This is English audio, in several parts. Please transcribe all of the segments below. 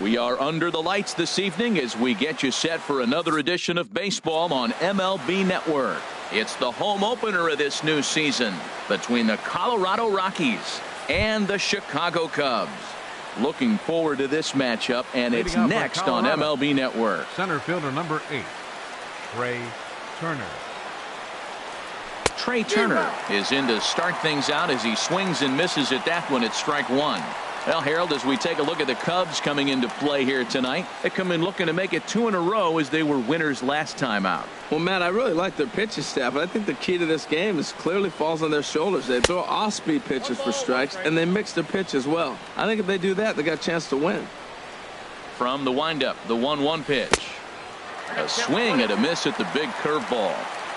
We are under the lights this evening as we get you set for another edition of baseball on MLB Network. It's the home opener of this new season between the Colorado Rockies and the Chicago Cubs. Looking forward to this matchup, and it's next on MLB Network. Center fielder number 8, Trey Turner. Trey Turner is in to start things out as he swings and misses at that one at strike one. Well, Harold, as we take a look at the Cubs coming into play here tonight, they come in looking to make it 2 in a row as they were winners last time out. Well, Matt, I really like their pitching staff, but I think the key to this game is clearly falls on their shoulders. They throw off-speed pitches for strikes, and they mix their pitch as well. I think if they do that, they got a chance to win. From the windup, the 1-1 pitch. A swing and a miss at the big curveball.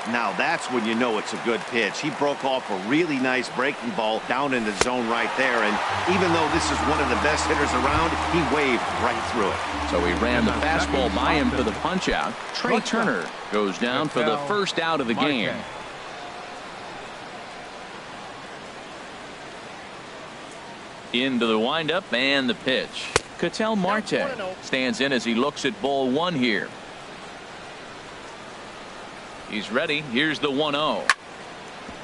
Now that's when you know it's a good pitch. He broke off a really nice breaking ball down in the zone right there, and even though this is one of the best hitters around, he waved right through it. So he ran the fastball by him for the punch out. Trey Turner goes down for the first out of the game. Into the windup and the pitch. Ketel Marte stands in as he looks at ball 1 here. He's ready. Here's the 1-0.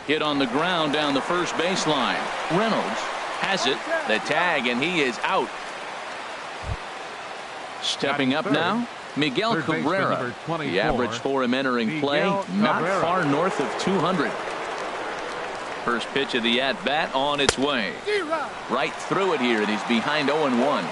Hit on the ground down the first baseline. Reynolds has it. The tag, and he is out. Stepping up now, Miguel Cabrera. The average for him entering play, not far north of 200. First pitch of the at-bat on its way. Right through it here, and he's behind 0-1.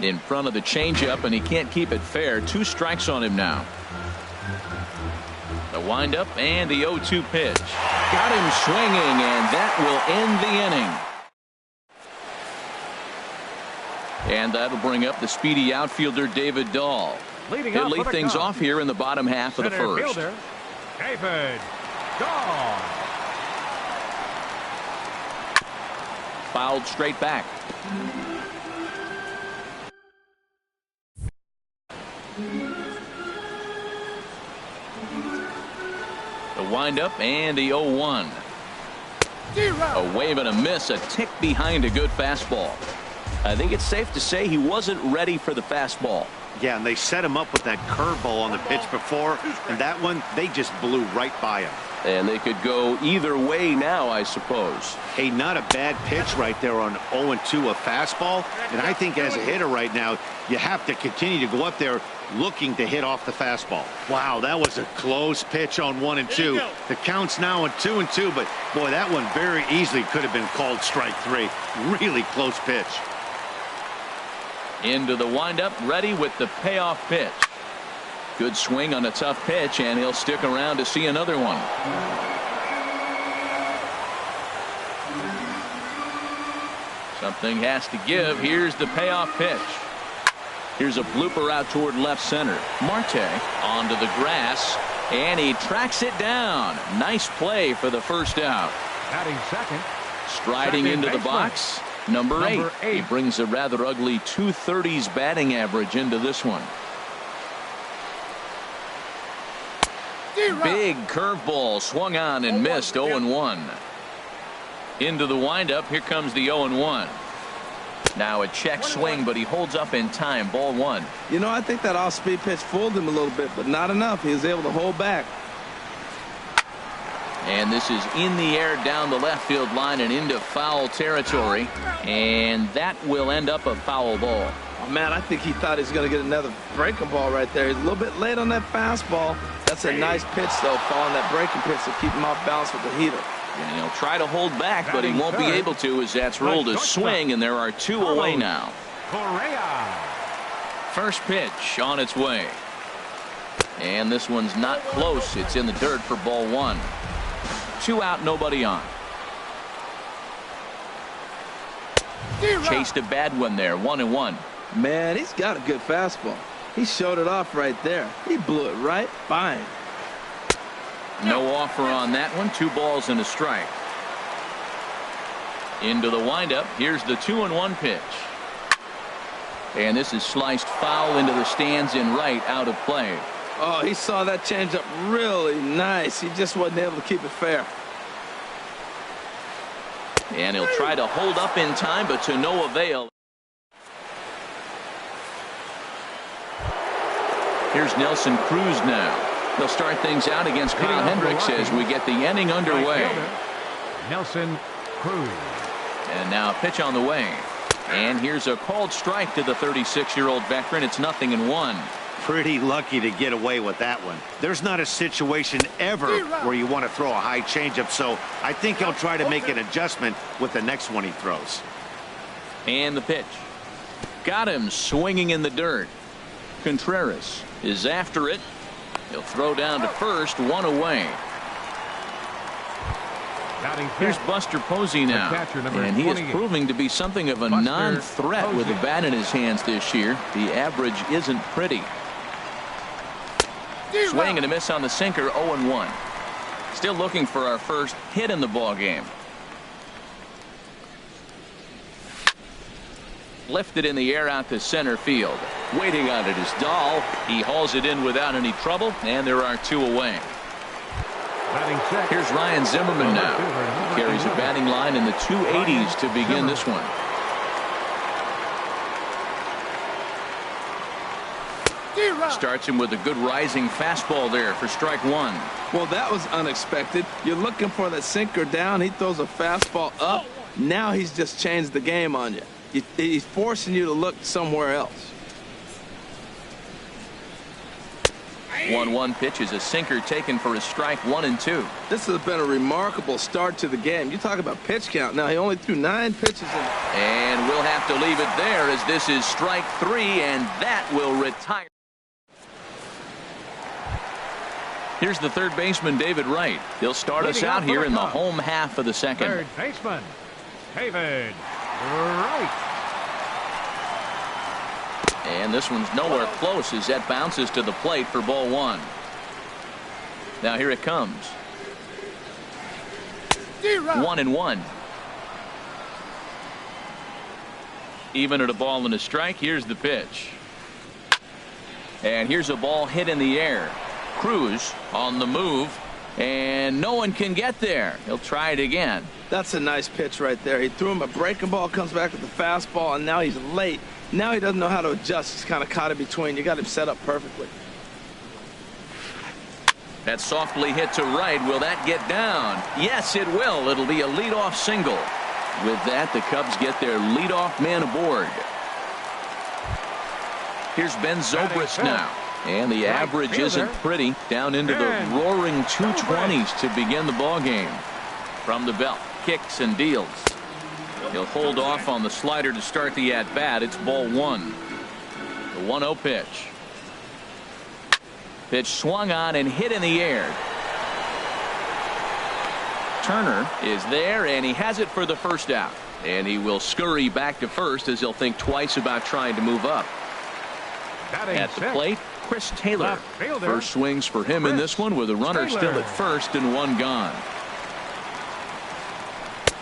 In front of the changeup, and he can't keep it fair. 2 strikes on him now. The windup and the 0-2 pitch. Got him swinging, and that will end the inning. And that'll bring up the speedy outfielder David Dahl. He'll lead things off here in the bottom half of the first. David Dahl. Fouled straight back. The windup and the 0-1. A wave and a miss, a tick behind a good fastball. I think it's safe to say he wasn't ready for the fastball. Yeah, and they set him up with that curveball on the pitch before, and that one, they just blew right by him. And they could go either way now, I suppose. Hey, not a bad pitch right there on 0-2, a fastball. And I think as a hitter right now, you have to continue to go up there looking to hit off the fastball. Wow, that was a close pitch on 1-2. The count's now on 2-2, but boy, that one very easily could have been called strike 3. Really close pitch. Into the windup, ready with the payoff pitch. Good swing on a tough pitch, and he'll stick around to see another one. Something has to give. Here's the payoff pitch. Here's a blooper out toward left center. Marte onto the grass, and he tracks it down. Nice play for the first out. Batting second. Striding into the box, number 8. He brings a rather ugly 230s batting average into this one. Big curveball swung on and missed. 0-1. Into the windup. Here comes the 0-1. Now a check swing, but he holds up in time. Ball 1. You know, I think that off-speed pitch fooled him a little bit, but not enough. He was able to hold back. And this is in the air down the left field line and into foul territory. And that will end up a foul ball. Oh, man, I think he thought he was going to get another breaking ball right there. He's a little bit late on that fastball. That's a nice pitch, though, following that breaking pitch to keep him off balance with the heater. And he'll try to hold back, but he won't be able to, as that's ruled a swing, and there are 2 away now. First pitch on its way. And this one's not close. It's in the dirt for ball 1. 2 out, nobody on. Chased a bad one there. 1-1. Man, he's got a good fastball. He showed it off right there. He blew it right by him. No offer on that one. 2 balls and a strike. Into the windup. Here's the 2-1 pitch. And this is sliced foul into the stands in right, out of play. Oh, he saw that changeup really nice. He just wasn't able to keep it fair. And he'll try to hold up in time, but to no avail. Here's Nelson Cruz now. They'll start things out against Kyle Hendricks as we get the inning underway. Nelson Cruz. And now a pitch on the way. And here's a called strike to the 36-year-old veteran. It's 0-1. Pretty lucky to get away with that one. There's not a situation ever where you want to throw a high changeup, so I think he'll try to make an adjustment with the next one he throws. And the pitch. Got him swinging in the dirt. Contreras is after it. He'll throw down to first, one away. Here's Buster Posey now, and he is proving to be something of a non-threat with a bat in his hands this year. The average isn't pretty. Swing and a miss on the sinker, 0-1. Still looking for our first hit in the ball game. Lifted in the air out to center field. Waiting on it is Dahl. He hauls it in without any trouble, and there are two away. Here's Ryan Zimmerman now. Carries a batting line in the 280s to begin this one. Starts him with a good rising fastball there for strike one. Well, that was unexpected. You're looking for that sinker down. He throws a fastball up. Now he's just changed the game on you. He's forcing you to look somewhere else. 1-1 pitch is a sinker taken for a strike, 1 and 2. This has been a remarkable start to the game. You talk about pitch count. Now he only threw 9 pitches. And we'll have to leave it there as this is strike 3, and that will retire. Here's the third baseman, David Wright. He'll start us out here in the home half of the second. Third baseman, David Wright. And this one's nowhere close as that bounces to the plate for ball one. Now here it comes. 1-1. Even at a ball and a strike. Here's the pitch. And here's a ball hit in the air. Cruz on the move. And no one can get there. He'll try it again. That's a nice pitch right there. He threw him a breaking ball, comes back with the fastball, and now he's late. Now he doesn't know how to adjust. He's kind of caught in between. You got him set up perfectly. That softly hit to right. Will that get down? Yes, it will. It'll be a leadoff single. With that, the Cubs get their leadoff man aboard. Here's Ben Zobrist now. And the average isn't pretty. Down into the roaring 220s to begin the ball game. From the belt, kicks and deals. He'll hold off on the slider to start the at-bat. It's ball one. The 1-0 pitch. Pitch swung on and hit in the air. Turner is there, and he has it for the first out. And he will scurry back to first as he'll think twice about trying to move up. At the plate, Chris Taylor. First swings for him in this one with a runner still at first and one gone.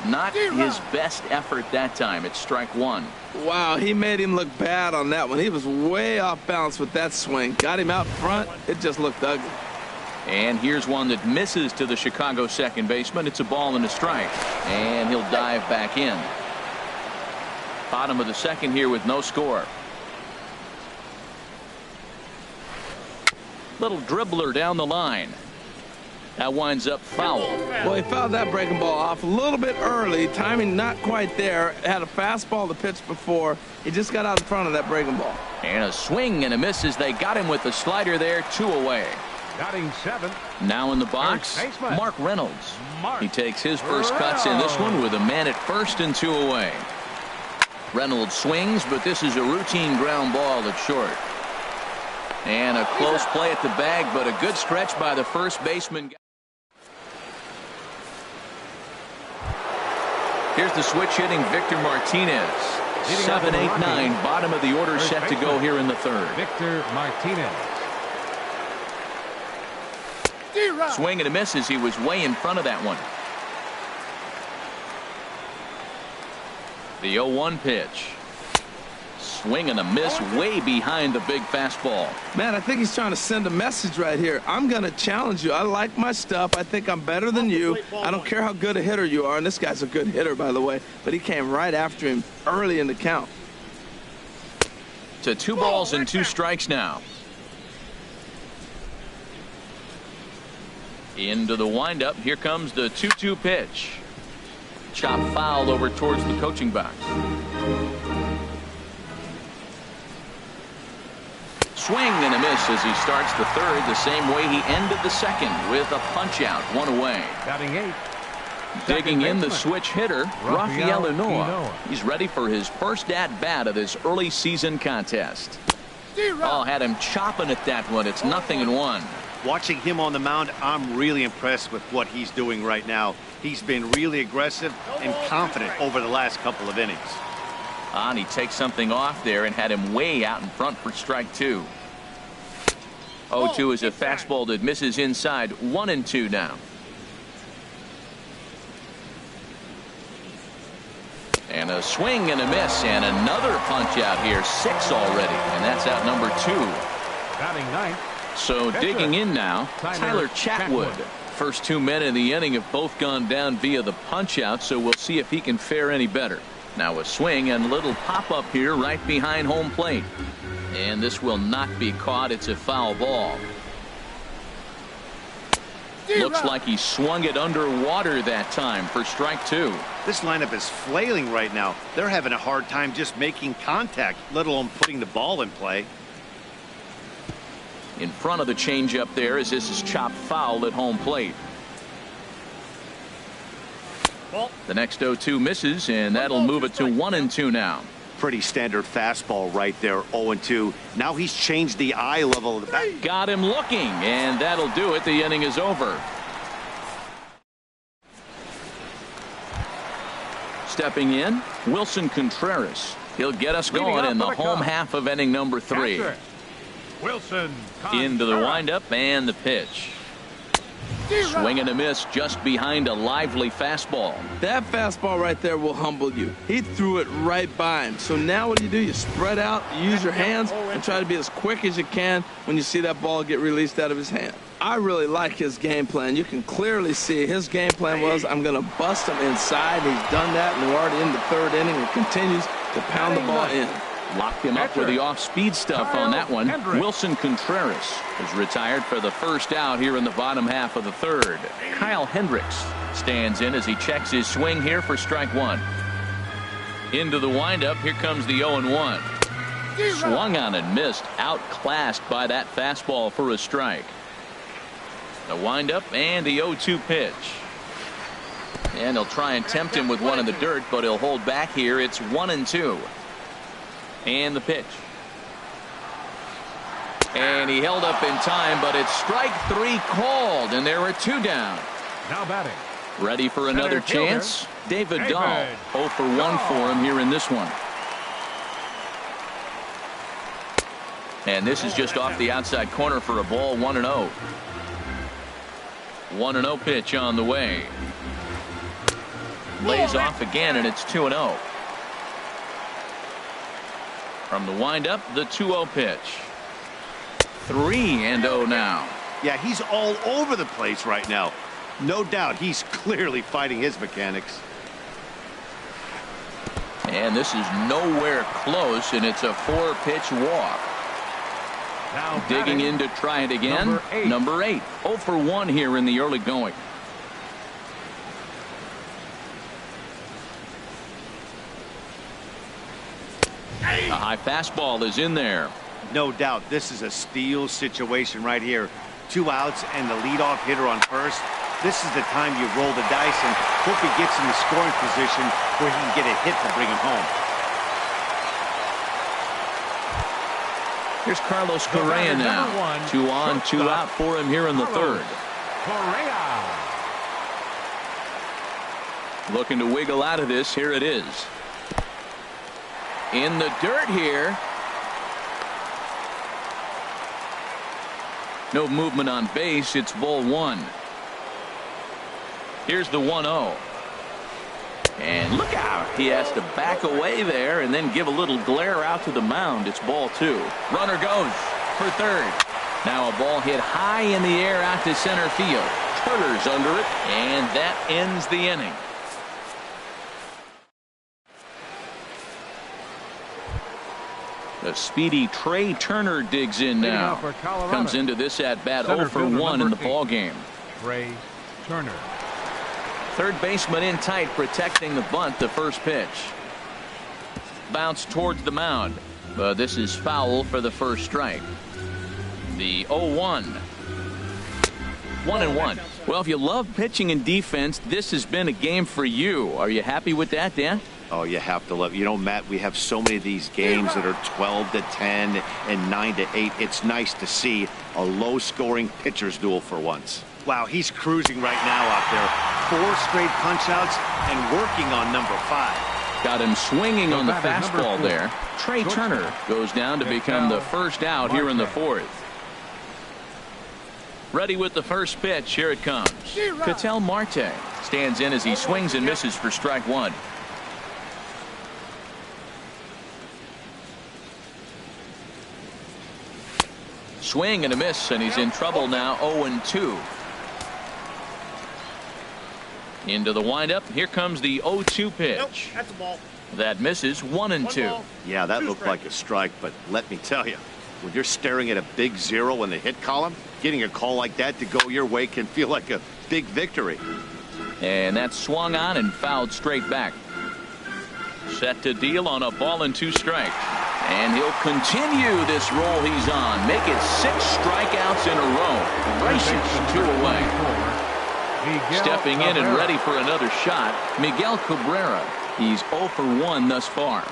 Not his best effort that time. It's strike one. Wow, he made him look bad on that one. He was way off balance with that swing. Got him out front. It just looked ugly. And here's one that misses to the Chicago second baseman. It's a ball and a strike. And he'll dive back in. Bottom of the second here with no score. Little dribbler down the line. That winds up foul. Well, he fouled that breaking ball off a little bit early. Timing not quite there. Had a fastball to pitch before. He just got out in front of that breaking ball. And a swing and a miss as they got him with the slider there. 2 away. Batting 7. Now in the box, Mark Reynolds. He takes his first cuts in this one with a man at first and 2 away. Reynolds swings, but this is a routine ground ball that's short. And a close play at the bag, but a good stretch by the first baseman. Here's the switch hitting Victor Martinez. 7, 8, 9. Bottom of the order set to go here in the third. Victor Martinez. Swing and a miss as he was way in front of that one. The 0-1 pitch. swing and a miss way behind the big fastball. Man, I think he's trying to send a message right here. I'm going to challenge you. I like my stuff. I think I'm better than you. I don't care how good a hitter you are. And this guy's a good hitter, by the way. But he came right after him early in the count. To 2 balls and 2 strikes now. Into the windup. Here comes the 2-2 pitch. Chop foul over towards the coaching box. Swing and a miss as he starts the third the same way he ended the second with a punch out, 1 away. Batting 8. Digging in the switch hitter, Rafael Unoa. He's ready for his first at-bat of this early season contest. Oh, had him chopping at that one. It's 0-1. Watching him on the mound, I'm really impressed with what he's doing right now. He's been really aggressive and confident over the last couple of innings. And he takes something off there and had him way out in front for strike 2. 0-2 is a fastball that misses inside. 1-2 now. And a swing and a miss and another punch out here. 6 already, and that's out number 2. Batting 9th. So digging in now, Tyler Chatwood. First 2 men in the inning have both gone down via the punch out, so we'll see if he can fare any better. Now a swing and little pop up here right behind home plate. And this will not be caught. It's a foul ball. Looks like he swung it underwater that time for strike 2. This lineup is flailing right now. They're having a hard time just making contact, let alone putting the ball in play. In front of the changeup there as this is chopped foul at home plate. The next 0-2 misses, and that'll move it to 1-2 now. Pretty standard fastball right there, 0-2. Now he's changed the eye level of the bat. Got him looking, and that'll do it. The inning is over. Stepping in, Wilson Contreras. He'll get us going in the home half of inning number 3. Wilson Into the windup and the pitch. Swing and a miss just behind a lively fastball. That fastball right there will humble you. He threw it right by him. So now what do? You spread out, you use your hands, and try to be as quick as you can when you see that ball get released out of his hand. I really like his game plan. You can clearly see his game plan was, I'm going to bust him inside. He's done that, and we're already in the 3rd inning and continues to pound the ball in. Locked him up with the off-speed stuff on that one. Wilson Contreras is retired for the first out here in the bottom half of the 3rd. Kyle Hendricks stands in as he checks his swing here for strike 1. Into the windup. Here comes the 0-1. Swung on and missed. Outclassed by that fastball for a strike. The windup and the 0-2 pitch. And they'll try and tempt him with one in the dirt, but he'll hold back here. It's 1-2. And the pitch. And he held up in time, but it's strike 3 called, and there are 2 down. Now batting. Ready for another chance? David Dahl. 0 for 1 for him here in this one. And this is just off the outside corner for a ball. 1-0. 1-0 pitch on the way. Lays off again, and it's 2-0. From the windup, the 2-0 pitch. 3-0 now. Yeah, he's all over the place right now. No doubt he's clearly fighting his mechanics. And this is nowhere close, and it's a 4-pitch walk. Now digging in to try it again. Number 8. 0 for 1 here in the early going. A high fastball is in there. No doubt this is a steal situation right here. 2 outs and the leadoff hitter on first. This is the time you roll the dice and hope he gets in the scoring position where he can get a hit to bring him home. Here's Carlos Correa now. 2 on, 2 out for him here in the 3rd. Correa. Looking to wiggle out of this. Here it is. In the dirt here. No movement on base. It's ball 1. Here's the 1-0. And look out. He has to back away there and then give a little glare out to the mound. It's ball 2. Runner goes for third. Now a ball hit high in the air out to center field. Turner's under it, and that ends the inning. The speedy Trey Turner digs in now. Comes into this at bat 0 for 1 in the ball game. Trey Turner. Third baseman in tight, protecting the bunt. The first pitch. Bounce towards the mound. This is foul for the first strike. The 0-1. 1-1. Well, if you love pitching and defense, this has been a game for you. Are you happy with that, Dan? Oh, you have to love it. You know, Matt, we have so many of these games that are 12-10 and 9-8. It's nice to see a low-scoring pitcher's duel for once. Wow, he's cruising right now out there. 4 straight punch-outs and working on number 5. Got him swinging on the fastball there. Trey Turner goes down to become the first out here in the 4th. Ready with the first pitch. Here it comes. Ketel Marte stands in as he swings and misses for strike 1. Swing and a miss, and he's in trouble now. 0-2. Into the windup. Here comes the 0-2 pitch. Nope, that's a ball. That misses. 1-2. Yeah, that looked like a strike, but let me tell you, when you're staring at a big 0 in the hit column, getting a call like that to go your way can feel like a big victory. And that's swung on and fouled straight back. Set to deal on a ball and 2 strikes. And he'll continue this roll he's on. Make it 6 strikeouts in a row. Gracious, 2 away. Stepping in and ready for another shot, Miguel Cabrera. He's 0 for 1 thus far.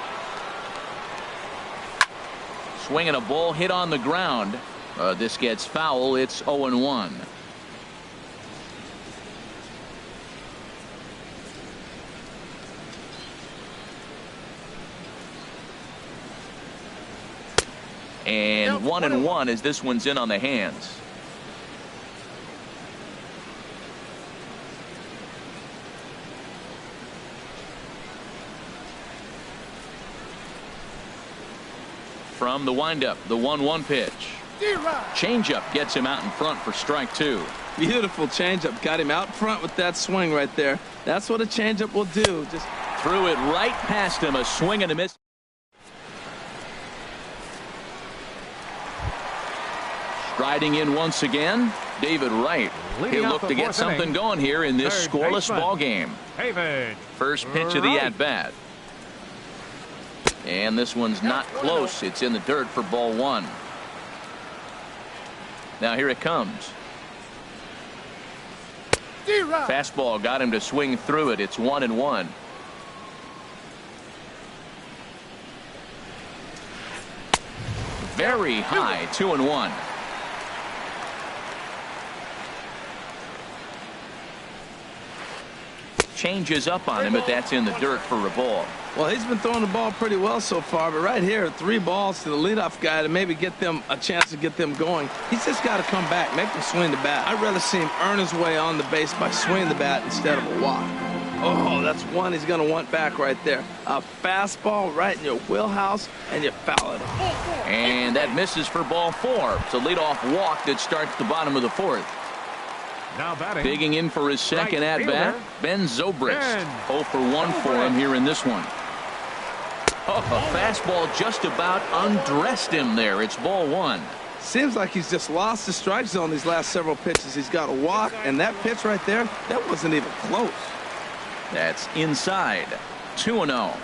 Swinging a ball hit on the ground. This gets foul. It's 0-1. And 1-1 as this one's in on the hands. From the windup, the 1-1 pitch. Changeup gets him out in front for strike 2. Beautiful changeup. Got him out front with that swing right there. That's what a changeup will do. Just threw it right past him. A swing and a miss. Striding in once again, David Wright. He'll look to get something going here in this scoreless ball game. First pitch of the at-bat. And this one's not close. It's in the dirt for ball 1. Now here it comes. Fastball got him to swing through it. It's 1-1. Very high. 2-1. Changes up on him, but that's in the dirt for a ball. Well, he's been throwing the ball pretty well so far, but right here, 3 balls to the leadoff guy to maybe get them a chance to get them going. He's just got to come back, make them swing the bat. I'd rather see him earn his way on the base by swinging the bat instead of a walk. Oh, that's one he's going to want back right there. A fastball right in your wheelhouse, and you foul it off. And that misses for ball 4. It's a leadoff walk that starts the bottom of the 4th. Now batting. Digging in for his second at-bat, Ben Zobrist. 0 for 1 for him here in this one. Oh, a fastball just about undressed him there. It's ball 1. Seems like he's just lost the strike zone these last several pitches. He's got a walk, and that pitch right there, that wasn't even close. That's inside. 2-0.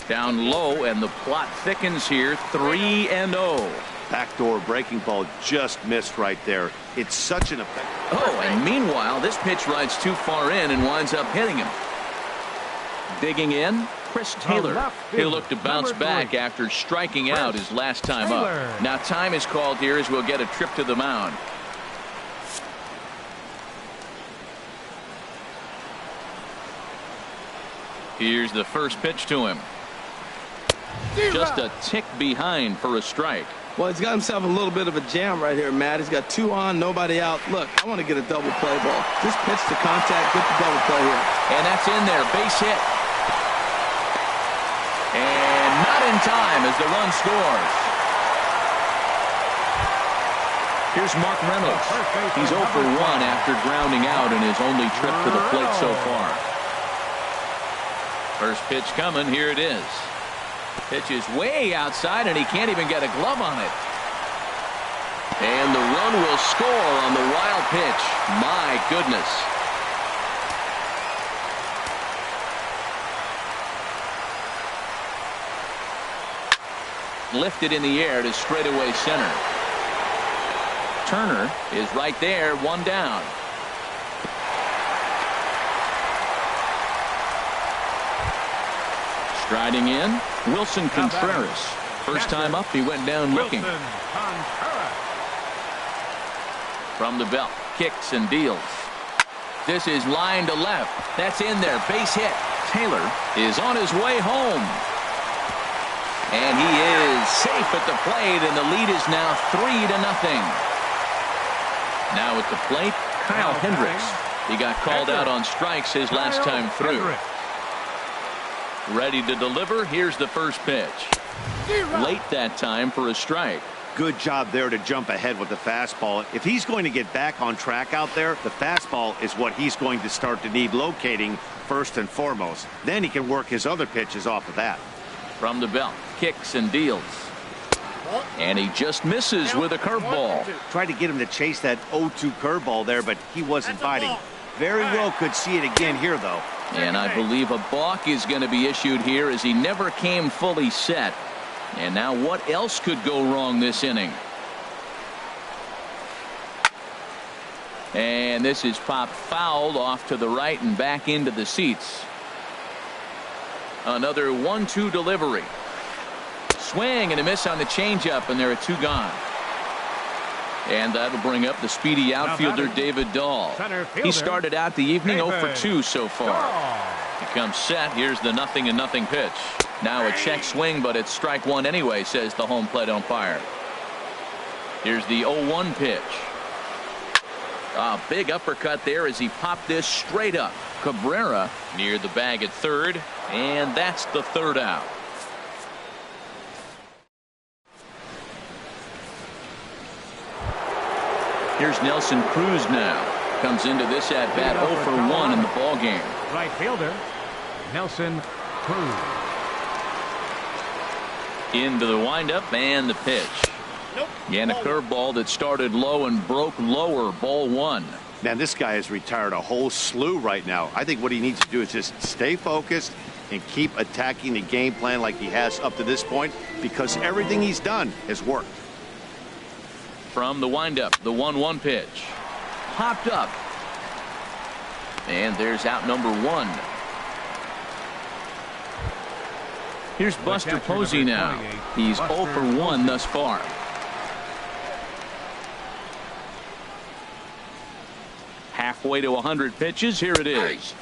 Down low, and the plot thickens here. 3-0. Backdoor breaking ball just missed right there. It's such an effect. Oh, and meanwhile, this pitch rides too far in and winds up hitting him. Digging in, Chris Taylor. He'll look to bounce back after striking out his last time up. Now time is called here as we'll get a trip to the mound. Here's the first pitch to him. Just a tick behind for a strike. Well, he's got himself a little bit of a jam right here, Matt. He's got 2 on, nobody out. Look, I want to get a double play ball. Just pitch to contact, get the double play here. And that's in there, base hit. And not in time as the run scores. Here's Mark Reynolds. He's 0 for 1 after grounding out in his only trip to the plate so far. First pitch coming, here it is. Pitch is way outside, and he can't even get a glove on it. And the run will score on the wild pitch. My goodness. Lifted in the air to straightaway center. Turner is right there, 1 down. Striding in, Wilson Contreras. First time up, he went down looking. From the belt, kicks and deals. This is line to left. That's in there, base hit. Taylor is on his way home. And he is safe at the plate, and the lead is now 3-0. Now at the plate, Kyle Hendricks. He got called out on strikes his last time through. Ready to deliver. Here's the first pitch. Late that time for a strike. Good job there to jump ahead with the fastball. If he's going to get back on track out there, the fastball is what he's going to start to need locating first and foremost. Then he can work his other pitches off of that. From the belt, kicks and deals. And he just misses with a curveball. Tried to get him to chase that 0-2 curveball there, but he wasn't biting. Very well could see it again here, though. And I believe a balk is going to be issued here as he never came fully set. And now what else could go wrong this inning? And this is popped fouled off to the right and back into the seats. Another 1-2 delivery. Swing and a miss on the changeup, and there are 2 gone. And that'll bring up the speedy outfielder David Dahl. He started out the evening 0 for 2 so far. He comes set. Here's the 0-0 pitch. Now a check swing, but it's strike 1 anyway, says the home plate umpire. Here's the 0-1 pitch. A big uppercut there as he popped this straight up. Cabrera near the bag at third, and that's the 3rd out. Here's Nelson Cruz now. Comes into this at bat 0 for 1 in the ball game. Right fielder, Nelson Cruz. Into the windup and the pitch. And a curveball that started low and broke lower. Ball 1. Man, this guy has retired a whole slew right now. I think what he needs to do is just stay focused and keep attacking the game plan like he has up to this point, because everything he's done has worked. From the windup, the 1-1 pitch. Popped up. And there's out number 1. Here's Buster Posey now. He's 0 for 1 thus far. Halfway to 100 pitches. Here it is.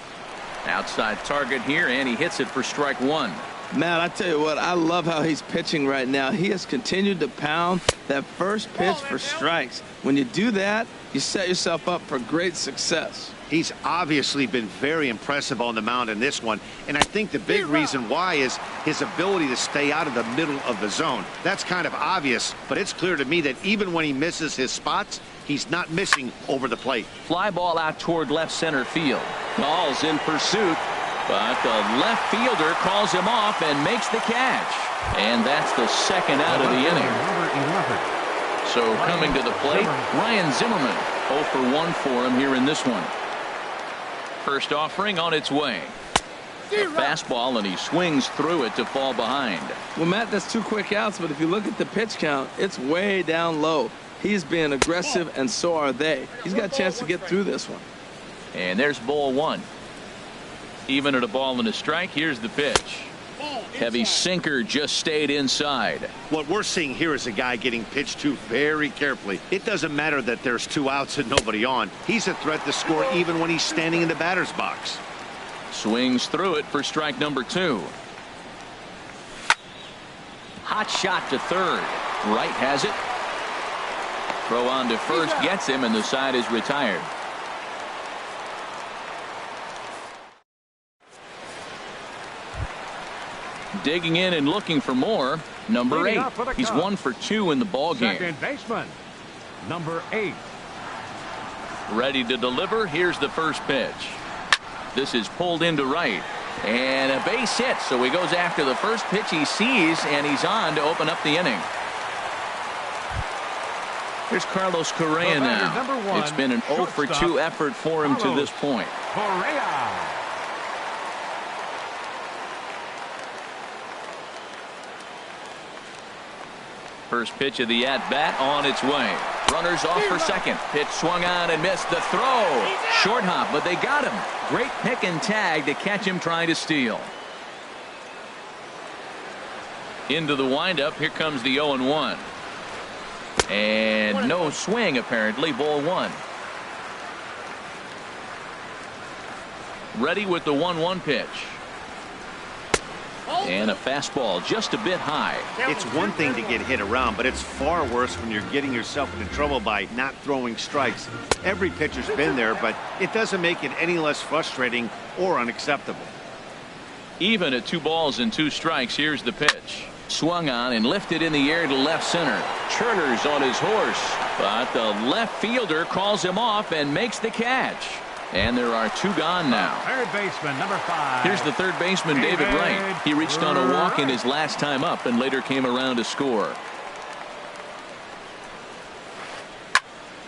Outside target here, and he hits it for strike 1. Matt, I tell you what, I love how he's pitching right now. He has continued to pound that first pitch for strikes. When you do that, you set yourself up for great success. He's obviously been very impressive on the mound in this one, and I think the big reason why is his ability to stay out of the middle of the zone. That's kind of obvious, but it's clear to me that even when he misses his spots, he's not missing over the plate. Fly ball out toward left center field. Ball's in pursuit, but the left fielder calls him off and makes the catch. And that's the 2nd out of the inning. So coming to the plate, Ryan Zimmerman. 0 for 1 for him here in this one. First offering on its way. A fastball, and he swings through it to fall behind. Well, Matt, that's 2 quick outs, but if you look at the pitch count, it's way down low. He's being aggressive, and so are they. He's got a chance to get through this one. And there's ball 1. Even at a ball and a strike, here's the pitch. Heavy sinker just stayed inside. What we're seeing here is a guy getting pitched to very carefully. It doesn't matter that there's 2 outs and nobody on. He's a threat to score even when he's standing in the batter's box. Swings through it for strike number 2. Hot shot to third. Right has it. Throw on to first gets him, and the side is retired. Digging in and looking for more. Number 8. He's 1 for 2 in the ball game. Second baseman, number 8. Ready to deliver. Here's the first pitch. This is pulled into right. And a base hit. So he goes after the first pitch he sees, and he's on to open up the inning. Here's Carlos Correa now. It's been an 0 for 2 effort for him to this point. Correa. First pitch of the at-bat on its way. Runners off for second. Pitch swung on and missed. The throw. Short hop, but they got him. Great pick and tag to catch him trying to steal. Into the windup. Here comes the 0-1. And no swing, apparently. Ball 1. Ready with the 1-1 pitch. And a fastball just a bit high. It's one thing to get hit around, but it's far worse when you're getting yourself into trouble by not throwing strikes. Every pitcher's been there, but it doesn't make it any less frustrating or unacceptable. Even at 2 balls and 2 strikes, here's the pitch. Swung on and lifted in the air to left center. Turner's on his horse, but the left fielder calls him off and makes the catch. And there are 2 gone now. Third baseman, number 5. Here's the third baseman, David Wright. He reached on a walk in his last time up and later came around to score.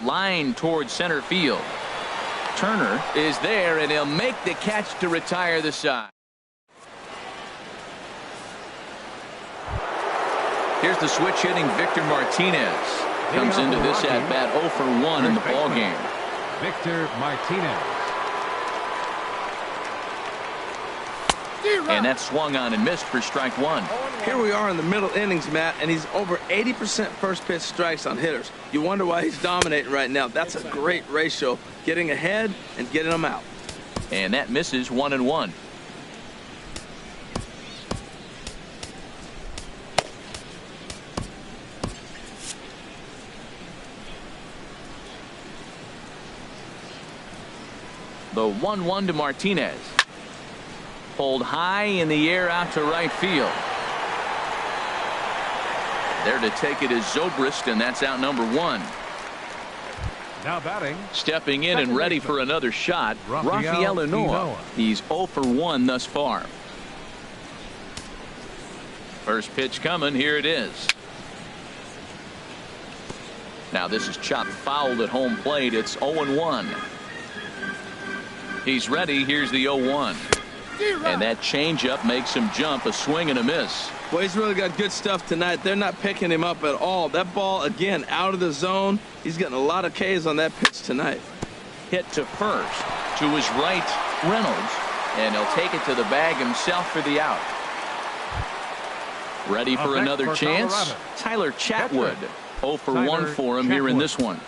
Line towards center field. Turner is there, and he'll make the catch to retire the side. Here's the switch hitting Victor Martinez. Comes into this at bat 0 for 1 in the ball game. Victor Martinez. And that swung on and missed for strike 1. Here we are in the middle innings, Matt, and he's over 80% first pitch strikes on hitters. You wonder why he's dominating right now. That's a great ratio, getting ahead and getting them out. And that misses 1-1. The 1-1 to Martinez. Pulled high in the air out to right field. There to take it is Zobrist, and that's out number 1. Now batting. Stepping in and ready for another shot, Rafael Ynoa. He's 0 for 1 thus far. First pitch coming. Here it is. Now this is chopped fouled at home plate. It's 0-1. He's ready. Here's the 0-1. And that changeup makes him jump. A swing and a miss. Well, he's really got good stuff tonight. They're not picking him up at all. That ball, again, out of the zone. He's getting a lot of Ks on that pitch tonight. Hit to first. To his right, Reynolds. And he'll take it to the bag himself for the out. Ready for another chance? Colorado. Tyler Chatwood. 0 for 1 for him here in this one.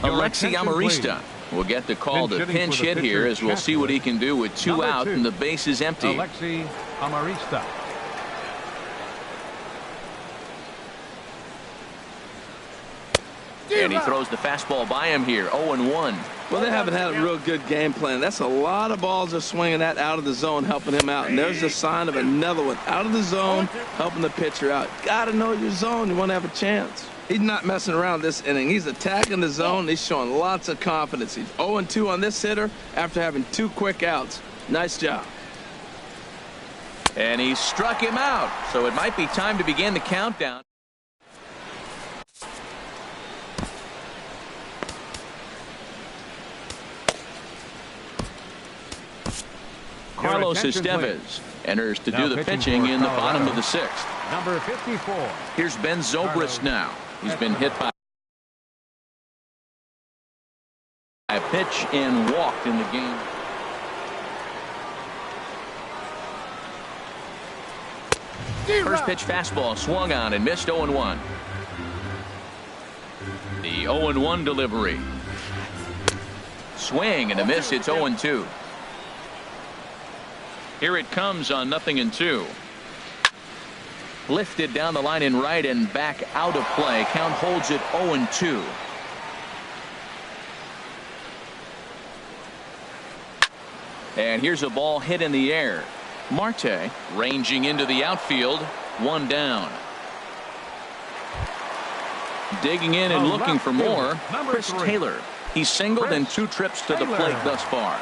Alexi Amarista will get the call to pinch hit here, as we'll see what he can do with 2 out and the base is empty. Alexi Amarista. And he throws the fastball by him here. 0-1. Well, they haven't had a real good game plan. That's a lot of balls they're swinging at out of the zone, helping him out. And there's the sign of another one out of the zone, helping the pitcher out. Got to know your zone. You want to have a chance. He's not messing around this inning. He's attacking the zone. He's showing lots of confidence. He's 0-2 on this hitter after having 2 quick outs. Nice job. And he struck him out. So it might be time to begin the countdown. Carlos Estevez enters to do the pitching in the bottom of the 6th. Number 54. Here's Ben Zobrist now. He's been hit by a pitch and walked in the game. First pitch fastball swung on and missed. 0-1. The 0-1 delivery. Swing and a miss. It's 0-2. Here it comes on 0-2. Lifted down the line in right and back out of play. Count holds it 0-2. And here's a ball hit in the air. Marte ranging into the outfield. One down. Digging in and looking for more. Chris Taylor. He's singled in 2 trips to the plate thus far.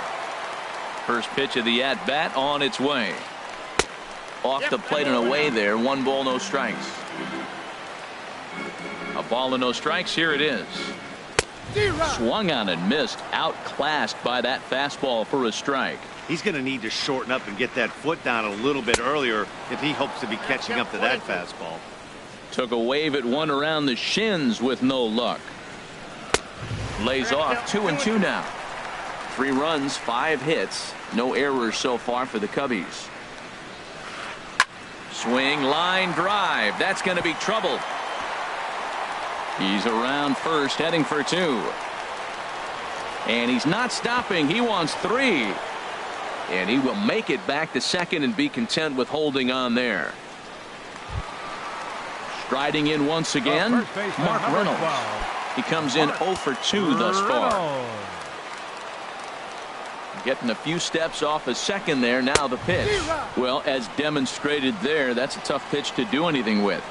First pitch of the at-bat on its way. Off the plate and away there. 1 ball, no strikes. A ball and no strikes. Here it is. Swung on and missed. Outclassed by that fastball for a strike. He's going to need to shorten up and get that foot down a little bit earlier if he hopes to be catching up to that fastball. Took a wave at one around the shins with no luck. Lays off 2-2 now. 3 runs, 5 hits. No errors so far for the Cubbies. Swing, line drive. That's going to be trouble. He's around first, heading for 2. And he's not stopping. He wants 3. And he will make it back to second and be content with holding on there. Striding in once again, Mark Reynolds. He comes in 0 for 2 thus far. Getting a few steps off a second there. Now the pitch. Well, as demonstrated there, that's a tough pitch to do anything with.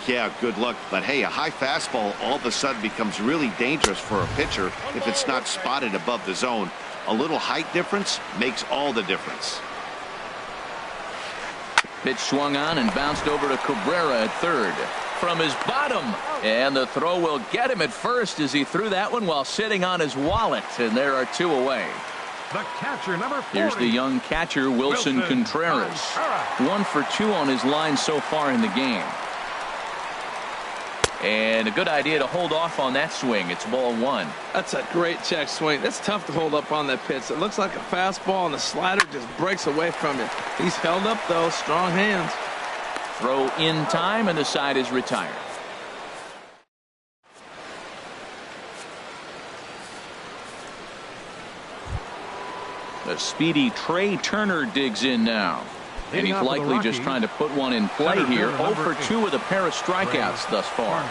Yeah, good luck. But hey, a high fastball all of a sudden becomes really dangerous for a pitcher if it's not spotted above the zone. A little height difference makes all the difference. Pitch swung on and bounced over to Cabrera at third. From his bottom. And the throw will get him at first as he threw that one while sitting on his wallet. And there are 2 away. The catcher, number 40. Here's the young catcher, Wilson Contreras. 1 for 2 on his line so far in the game. And a good idea to hold off on that swing. It's ball 1. That's a great check swing. That's tough to hold up on that pitch. It looks like a fastball, and the slider just breaks away from you. He's held up, though. Strong hands. Throw in time, and the side is retired. The speedy Trey Turner digs in now. And he's likely just trying to put one in play here. 0 for 2 with a pair of strikeouts thus far.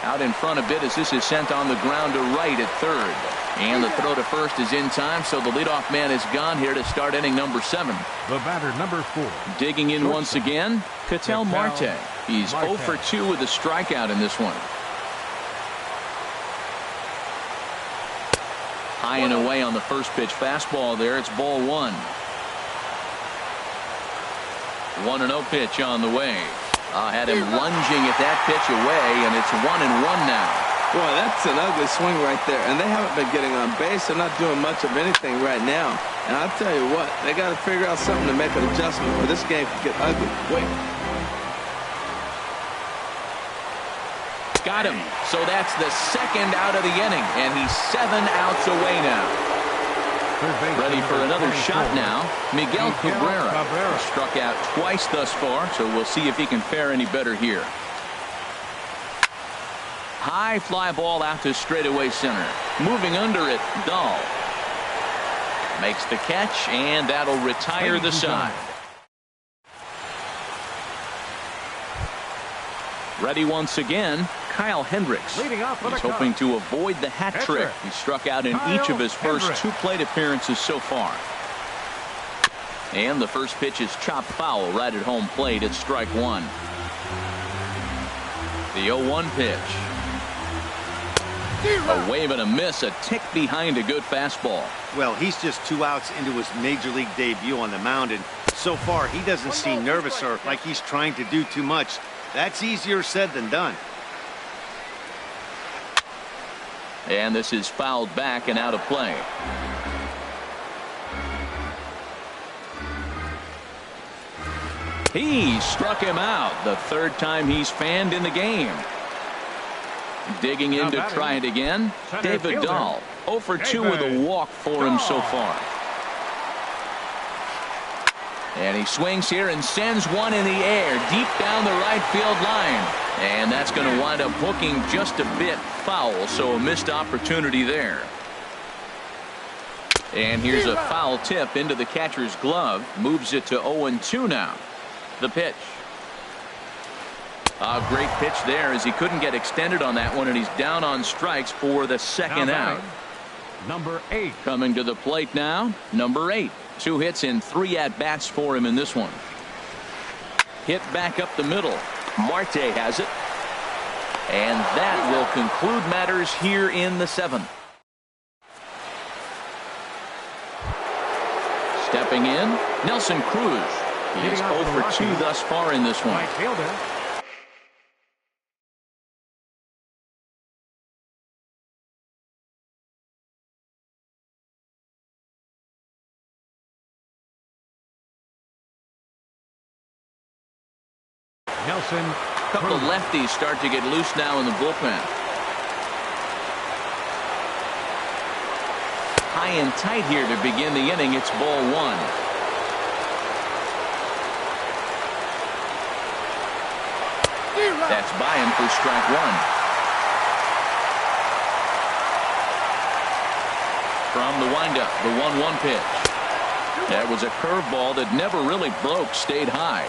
Out in front a bit as this is sent on the ground to right at third. And the throw to first is in time, so the leadoff man is gone here to start inning number 7. The batter, number 4. Digging in once again, Ketel Marte. He's 0 for 2 with a strikeout in this one. High and away on the first pitch fastball there. It's ball 1. 1-0 pitch on the way. Had him lunging at that pitch away, and it's 1-1 now. Boy, that's an ugly swing right there. And they haven't been getting on base. They're not doing much of anything right now. And I'll tell you what, they got to figure out something to make an adjustment, or this game could get ugly quick. Got him. So that's the second out of the inning, and he's 7 outs away now. Ready for another shot now. Miguel Cabrera struck out twice thus far, so we'll see if he can fare any better here. High fly ball out to straightaway center. Moving under it, Dahl makes the catch, and that'll retire the side. Ready once again, Kyle Hendricks. He's hoping to avoid the hat trick. He struck out in each of his first 2 plate appearances so far. And the first pitch is chopped foul right at home plate. It's strike 1. The 0-1 pitch. A wave and a miss, a tick behind a good fastball. Well, he's just 2 outs into his major league debut on the mound, and so far he doesn't seem nervous or like he's trying to do too much. That's easier said than done. And this is fouled back and out of play. He struck him out. The 3rd time he's fanned in the game. Digging in to try it again, David Dahl. 0 for 2 with a walk for him so far. And he swings here and sends one in the air deep down the right field line. And that's going to wind up hooking just a bit foul, so a missed opportunity there. And here's a foul tip into the catcher's glove. Moves it to 0-2 now. The pitch. A great pitch there as he couldn't get extended on that one, and he's down on strikes for the second out. Number 8. Coming to the plate now, number 8. 2 hits and 3 at-bats for him in this one. Hit back up the middle. Marte has it. And that will conclude matters here in the 7th. Stepping in, Nelson Cruz. He's 0 for 2 thus far in this one. Right fielder. Nelson. A couple of lefties start to get loose now in the bullpen. High and tight here to begin the inning. It's ball 1. That's by him for strike 1. From the windup, the 1-1 pitch. That was a curveball that never really broke, stayed high.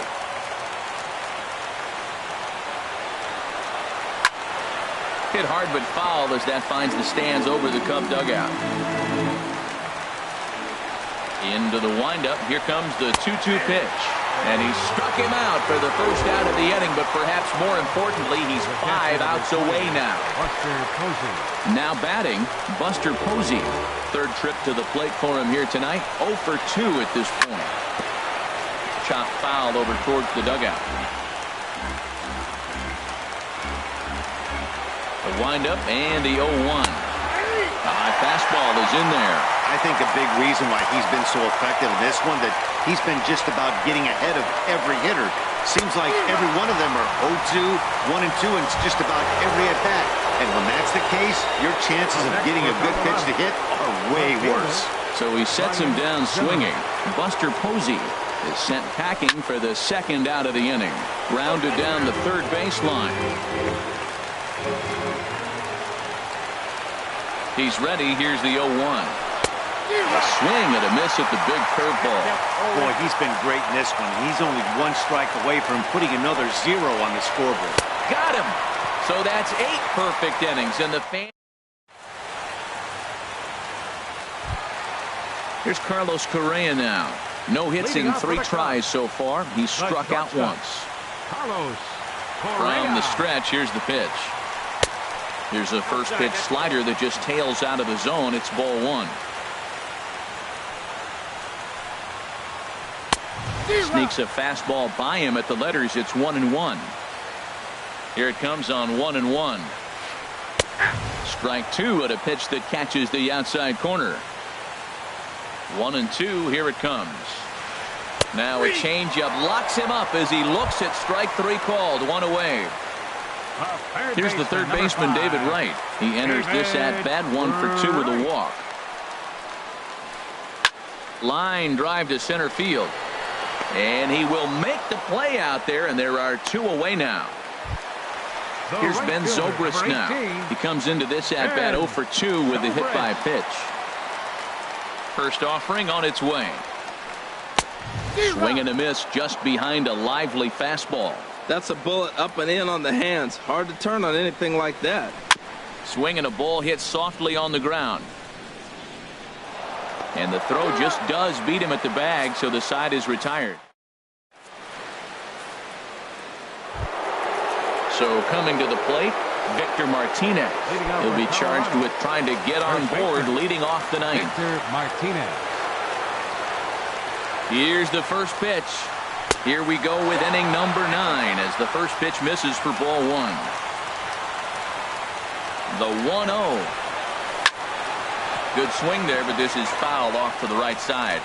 Hit hard but foul as that finds the stands over the Cub dugout. Into the windup. Here comes the 2-2 pitch. And he struck him out for the first out of the inning, but perhaps more importantly, he's 5 outs away now. Buster Posey. Now batting, Buster Posey. Third trip to the plate for him here tonight. 0 for 2 at this point. Chop foul over towards the dugout. The windup and the 0-1. A high fastball is in there. I think a big reason why he's been so effective in this one, that he's been just about getting ahead of every hitter. Seems like every one of them are 0-2, 1-2, and it's just about every at bat. And when that's the case, your chances of getting a good pitch to hit are way worse. So he sets him down swinging. Buster Posey is sent packing for the second out of the inning. Grounded down the third baseline. He's ready. Here's the 0-1. A swing and a miss at the big curveball. Boy, he's been great in this one. He's only 1 strike away from putting another 0 on the scoreboard. Got him. So that's 8 perfect innings, and the fan. Here's Carlos Correa now. No hits in 3 tries so far. He's struck out once. Carlos Correa. From the stretch, here's the pitch. Here's a first pitch slider that just tails out of the zone. It's ball 1. Sneaks a fastball by him at the letters. It's 1-1. Here it comes on 1-1. Strike 2 at a pitch that catches the outside corner. 1-2. Here it comes. Now a changeup locks him up as he looks at strike 3 called. 1 away. Here's the third baseman, David Wright. He enters this at-bat 1 for 2 with a walk. Line drive to center field. And he will make the play out there, and there are 2 away now. Here's Ben Zobrist now. He comes into this at-bat 0 for 2 with a hit by pitch. First offering on its way. Swing and a miss just behind a lively fastball. That's a bullet up and in on the hands. Hard to turn on anything like that. Swing and a ball hit softly on the ground. And the throw just does beat him at the bag, so the side is retired. So coming to the plate, Victor Martinez. He'll be charged with trying to get on board leading off the ninth. Victor Martinez. Here's the first pitch. Here we go with inning number 9 as the first pitch misses for ball 1. The 1-0. Good swing there, but this is fouled off to the right side.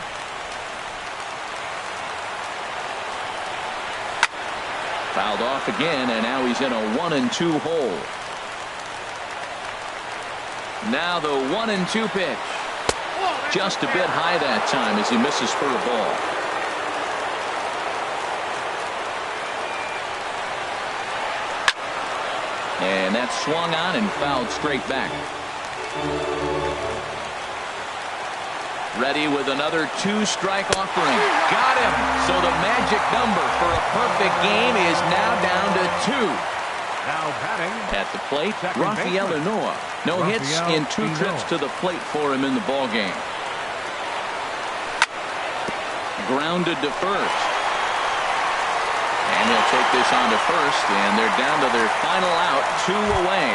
Fouled off again, and now he's in a 1-2 hole. Now the 1-2 pitch. Just a bit high that time as he misses for a ball. And that's swung on and fouled straight back. Ready with another 2-strike offering. Got him. So the magic number for a perfect game is now down to 2. Now batting. At the plate, Rafael Noah. No hits in 2 trips to the plate for him in the ballgame. Grounded to first. And they'll take this on to first, and they're down to their final out, 2 away.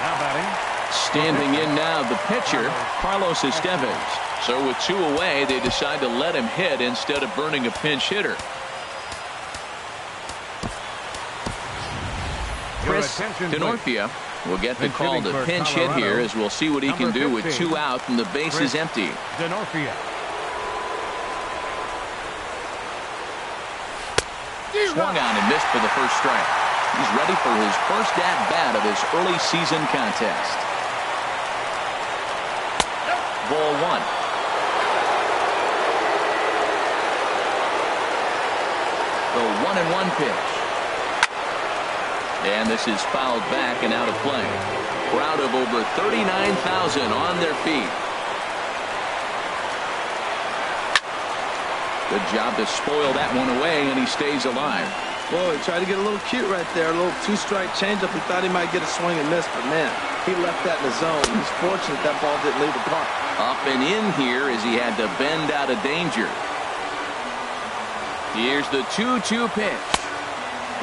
Now batting. Standing in now, the pitcher, Carlos Estevez. So with 2 away, they decide to let him hit instead of burning a pinch hitter. Chris Denorfia will get the call to pinch hit here, as we'll see what he can do with 2 out and the base is empty. Denorfia. Swung on and missed for the first strike. He's ready for his first at-bat of his early season contest. Ball 1. The 1-1 pitch. And this is fouled back and out of play. Crowd of over 39,000 on their feet. Good job to spoil that one away, and he stays alive. Whoa, he tried to get a little cute right there. A little 2-strike changeup. He thought he might get a swing and miss, but man, he left that in the zone. He's fortunate that ball didn't leave the park. Up and in here as he had to bend out of danger. Here's the 2-2 pitch.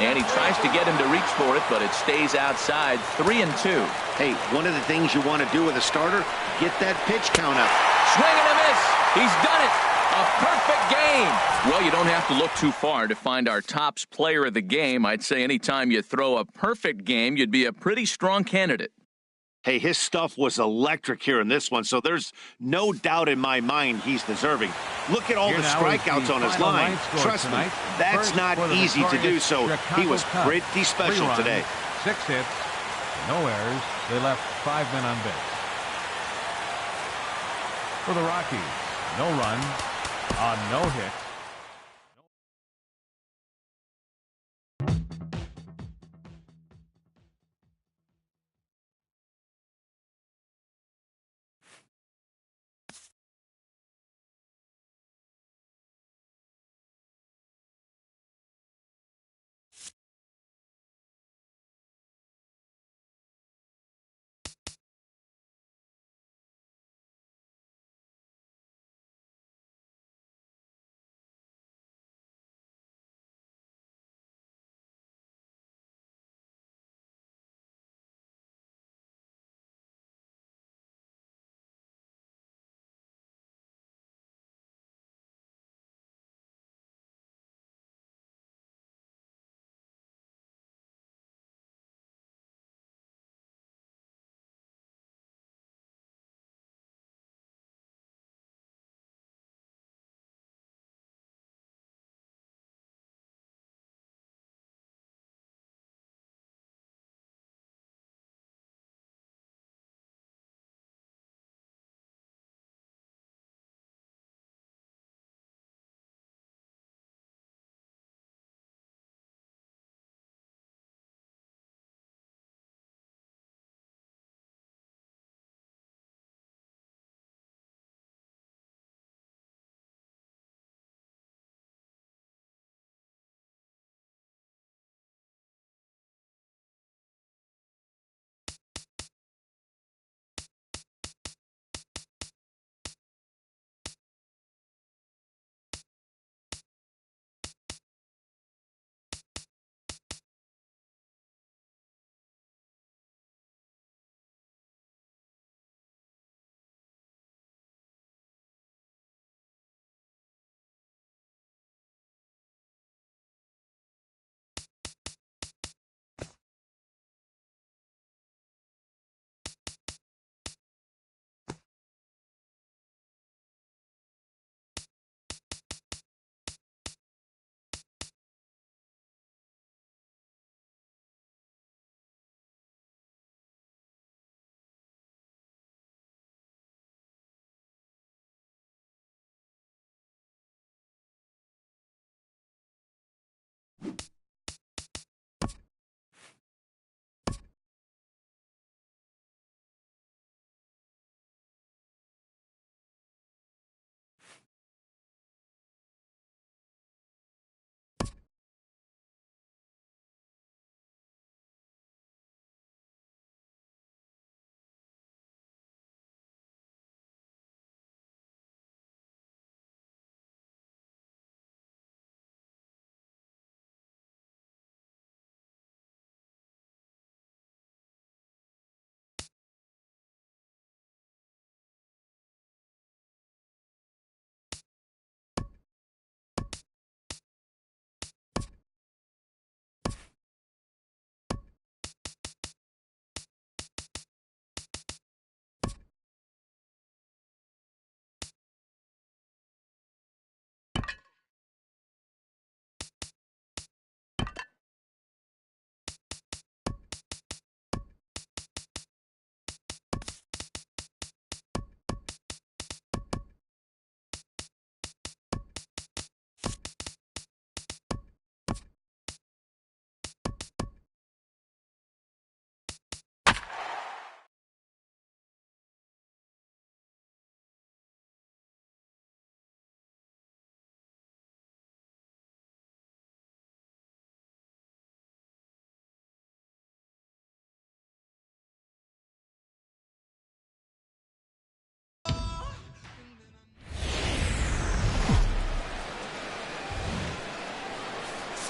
And he tries to get him to reach for it, but it stays outside. 3-2. Hey, one of the things you want to do with a starter, get that pitch count up. Swing and a miss. He's done it. A perfect game. Well, you don't have to look too far to find our tops player of the game. I'd say anytime you throw a perfect game, you'd be a pretty strong candidate. Hey, his stuff was electric here in this one, so there's no doubt in my mind he's deserving. Look at all the strikeouts on his line. Trust me, that's not easy to do, so he was pretty special today. 6 hits, no errors. They left 5 men on base. For the Rockies, no runs on no hits.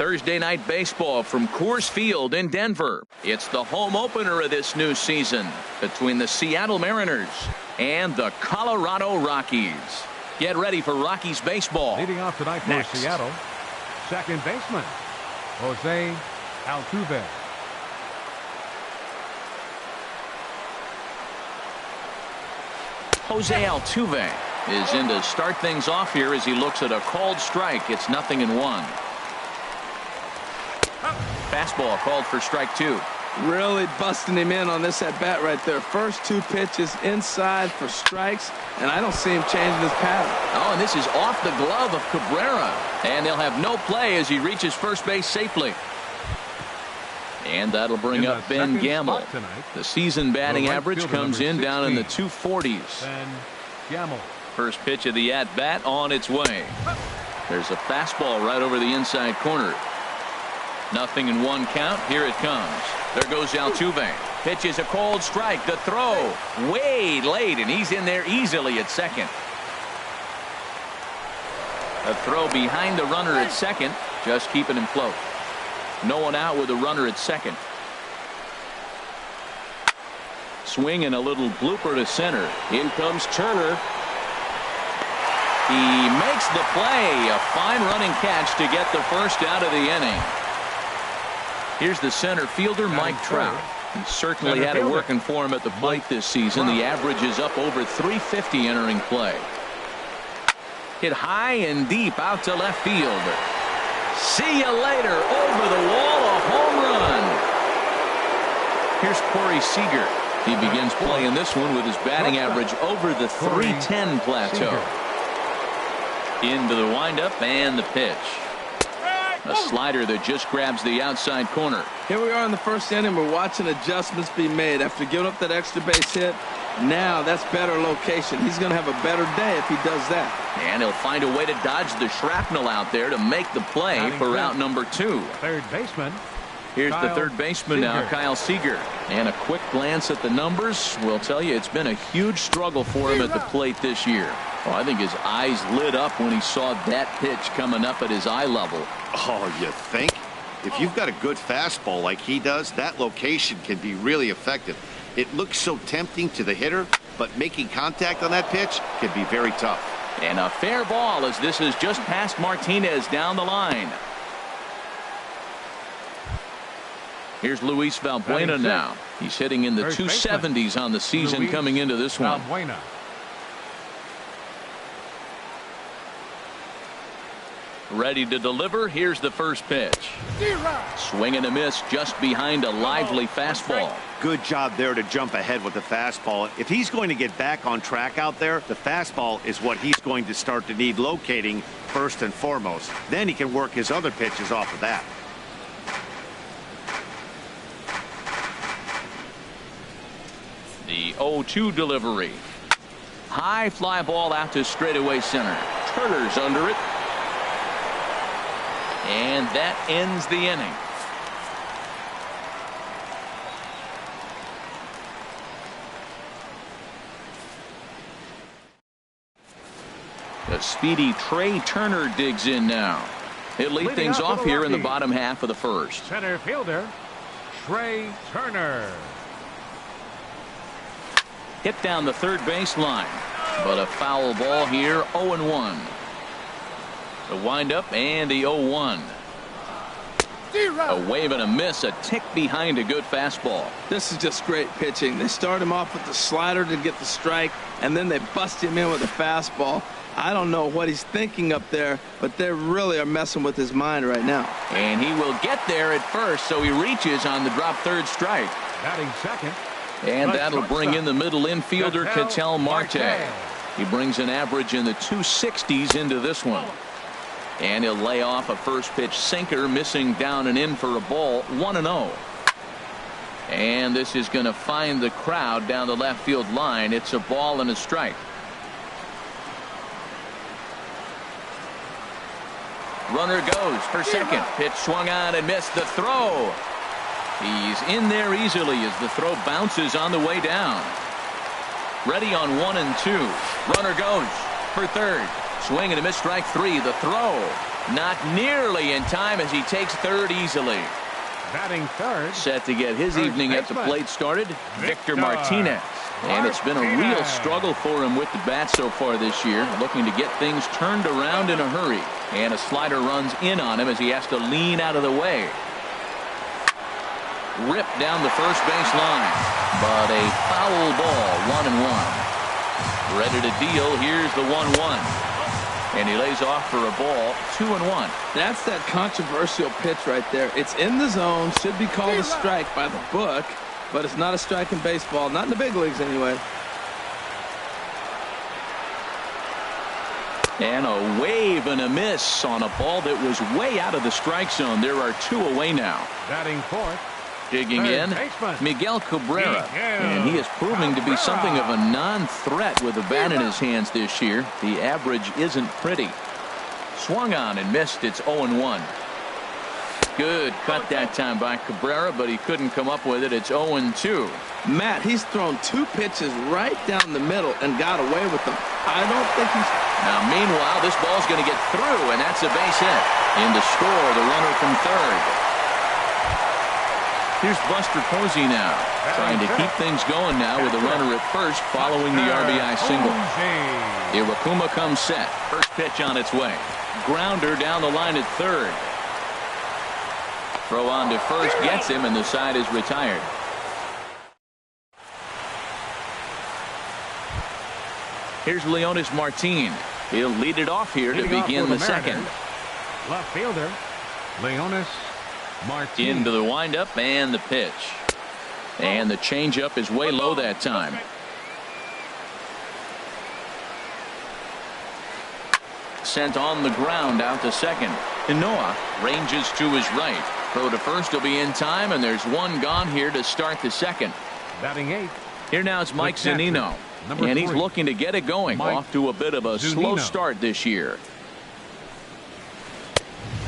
Thursday night baseball from Coors Field in Denver. It's the home opener of this new season between the Seattle Mariners and the Colorado Rockies. Get ready for Rockies baseball. Leading off tonight for Next. Seattle, second baseman, Jose Altuve. Jose Altuve is in to start things off here as he looks at a called strike. It's 0-1. Fastball called for strike 2. Really busting him in on this at bat right there. First 2 pitches inside for strikes, and I don't see him changing his pattern. Oh, and this is off the glove of Cabrera. And they'll have no play as he reaches first base safely. And that'll bring up Ben Gamble. The season batting average comes in down in the 240s. Ben Gamble. First pitch of the at-bat on its way. There's a fastball right over the inside corner. 0-1 count. Here it comes. There goes Altuve. Pitch is a cold strike. The throw way late, and he's in there easily at second. A throw behind the runner at second, just keeping him close. No one out with a runner at second. Swing and a little blooper to center. In comes Turner. He makes the play. A fine running catch to get the first out of the inning. Here's the center fielder, Mike Trout. He certainly had it working for him at the plate this season. The average is up over 350 entering play. Hit high and deep out to left field. See you later. Over the wall, a home run. Here's Corey Seager. He begins playing this one with his batting average over the 310 plateau. Into the windup and the pitch. A slider that just grabs the outside corner. Here we are in the first inning. We're watching adjustments be made after giving up that extra base hit. Now that's better location. He's going to have a better day if he does that. And he'll find a way to dodge the shrapnel out there to make the play for out number 2. Third baseman. Here's the third baseman now, Kyle Seager. And a quick glance at the numbers will tell you it's been a huge struggle for him at the plate this year. Well, I think his eyes lit up when he saw that pitch coming up at his eye level. Oh, you think? If you've got a good fastball like he does, that location can be really effective. It looks so tempting to the hitter, but making contact on that pitch can be very tough. And a fair ball as this is just past Martinez down the line. Here's Luis Valbuena now. He's hitting in the 270s on the season coming into this one. Valbuena. Ready to deliver. Here's the first pitch. Swing and a miss just behind a lively fastball. Good job there to jump ahead with the fastball. If he's going to get back on track out there, the fastball is what he's going to start to need locating first and foremost. Then he can work his other pitches off of that. The 0-2 delivery. High fly ball out to straightaway center. Turner's under it. And that ends the inning. The speedy Trey Turner digs in now. He'll lead things off here in the bottom half of the first. Center fielder, Trey Turner. Hit down the third baseline, but a foul ball here. 0-1. The windup and the 0-1. A wave and a miss, a tick behind a good fastball. This is just great pitching. They start him off with the slider to get the strike, and then they bust him in with a fastball. I don't know what he's thinking up there, but they really are messing with his mind right now. And he will get there at first, so he reaches on the drop third strike. Batting second. And that'll bring in the middle infielder, Ketel Marte. He brings an average in the 260s into this one. And he'll lay off a first pitch sinker, missing down and in for a ball. 1-0. And this is going to find the crowd down the left field line. It's a ball and a strike. Runner goes for second. Pitch swung on and missed. The throw. He's in there easily as the throw bounces on the way down. Ready on 1 and 2. Runner goes for third. Swing and a miss, strike three. The throw not nearly in time as he takes third easily. Batting third. Set to get his evening at the plate started, Victor Martinez. And it's been a real struggle for him with the bat so far this year, looking to get things turned around in a hurry. And a slider runs in on him as he has to lean out of the way. Ripped down the first base line, but a foul ball, 1-1. Ready to deal. Here's the 1-1. And he lays off for a ball, 2-1. That's that controversial pitch right there. It's in the zone, should be called a strike by the book, but it's not a strike in baseball, not in the big leagues anyway. And a wave and a miss on a ball that was way out of the strike zone. There are two away now. Batting fourth. Digging in, Miguel Cabrera. And he is proving to be something of a non-threat with a bat in his hands this year. The average isn't pretty. Swung on and missed. It's 0-1. Good cut that time by Cabrera, but he couldn't come up with it. It's 0-2. Matt, he's thrown two pitches right down the middle and got away with them. I don't think he's... Now, meanwhile, this ball's going to get through, and that's a base hit. In to score, the runner from third. Here's Buster Posey now, trying to keep things going now with a runner at first following the RBI single. Iwakuma comes set. First pitch on its way. Grounder down the line at third. Throw on to first gets him, and the side is retired. Here's Leonis Martin. He'll lead it off here to begin the second. Left fielder, Leonis Martin. Into the windup and the pitch. And the changeup is way low that time. Sent on the ground out to second. Inoa ranges to his right. Throw to first will be in time, and there's one gone here to start the second. Batting eighth. Here now is Mike Zunino. And he's looking to get it going. Off to a bit of a slow start this year.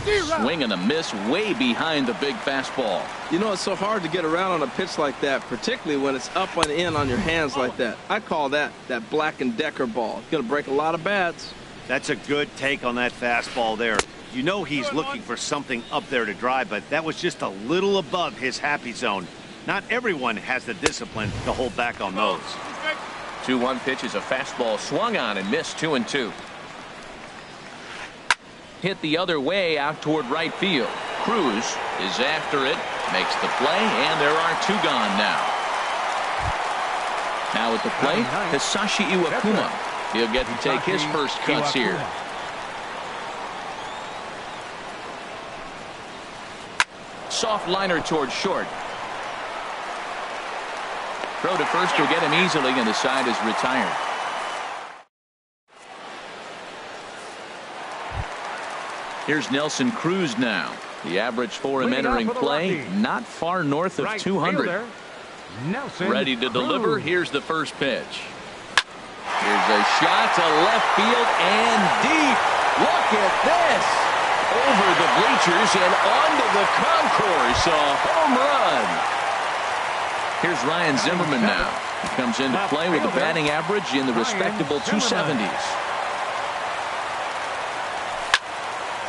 Swing and a miss way behind the big fastball. You know, it's so hard to get around on a pitch like that, particularly when it's up and in on your hands like that. I call that Black & Decker ball. It's going to break a lot of bats. That's a good take on that fastball there. You know he's looking for something up there to drive, but that was just a little above his happy zone. Not everyone has the discipline to hold back on those. 2-1 pitch is a fastball swung on and missed. 2-2. Hit the other way out toward right field. Cruz is after it, makes the play, and there are two gone now. Now at the plate, Hisashi Iwakuma. He'll get to take his first cuts here. Soft liner toward short. Throw to first will get him easily, and the side is retired. Here's Nelson Cruz now. The average for him entering play, not far north of 200. Ready to deliver. Here's the first pitch. Here's a shot to left field and deep. Look at this. Over the bleachers and onto the concourse. A home run. Here's Ryan Zimmerman now. He comes into play with a batting average in the respectable 270s.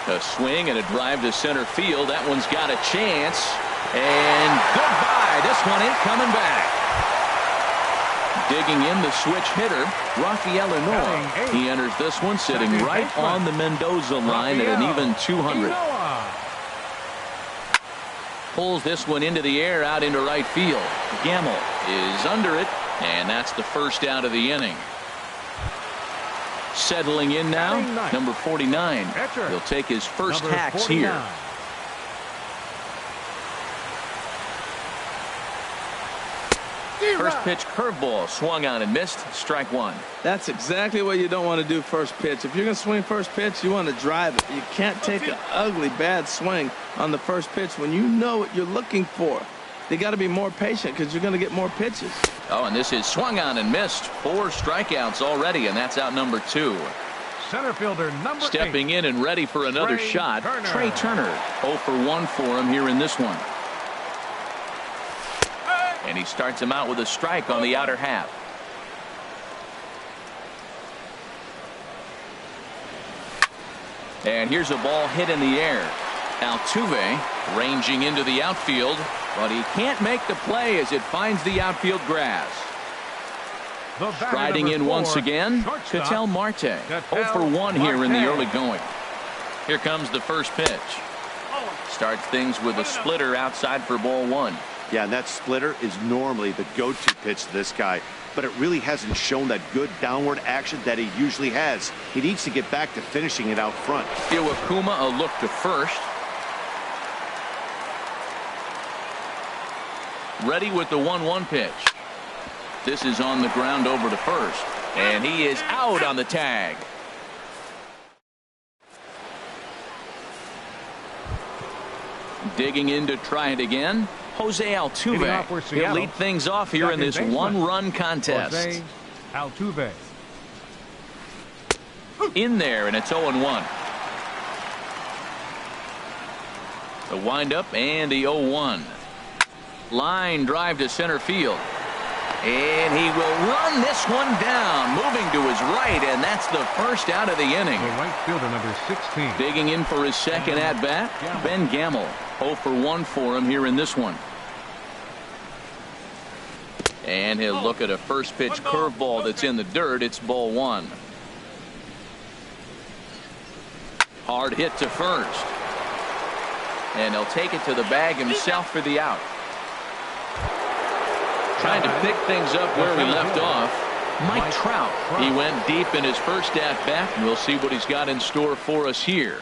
A swing and a drive to center field. That one's got a chance. And goodbye. This one ain't coming back. Digging in the switch hitter, Rafael Inoa. He enters this one sitting right on the Mendoza line at an even 200. Pulls this one into the air out into right field. Gamble is under it, and that's the first out of the inning. Settling in now, number 49. He'll take his first hacks here. First pitch curveball swung on and missed. Strike one. That's exactly what you don't want to do first pitch. If you're going to swing first pitch, you want to drive it. You can't take an ugly, bad swing on the first pitch when you know what you're looking for. They got to be more patient because you're going to get more pitches. Oh, and this is swung on and missed. 4 strikeouts already, and that's out number 2. Center fielder number 8. Stepping in and ready for another shot, Trey Turner. 0 for 1 for him here in this one. And he starts him out with a strike on the outer half. And here's a ball hit in the air. Altuve ranging into the outfield, but he can't make the play as it finds the outfield grass. Striding in once again, Ketel Marte. 0 for 1 here in the early going. Here comes the first pitch. Starts things with a splitter outside for ball 1. Yeah, and that splitter is normally the go-to pitch to this guy, but it really hasn't shown that good downward action that he usually has. He needs to get back to finishing it out front. Iwakuma a look to first. Ready with the 1-1 pitch. This is on the ground over to first, and he is out on the tag. Digging in to try it again, Jose Altuve. He'll lead things off here in this one-run contest. Jose Altuve. In there, and it's 0-1. The windup and the 0-1. Line drive to center field. And he will run this one down, moving to his right, and that's the first out of the inning. The right fielder, number 16. Digging in for his second at-bat, Ben Gamel. 0 for 1 for him here in this one. And he'll look at a first pitch curveball that's in the dirt. It's ball 1. Hard hit to first. And he'll take it to the bag himself for the out. Trying to pick things up where we left off. Mike Trout. He went deep in his first at-bat. We'll see what he's got in store for us here.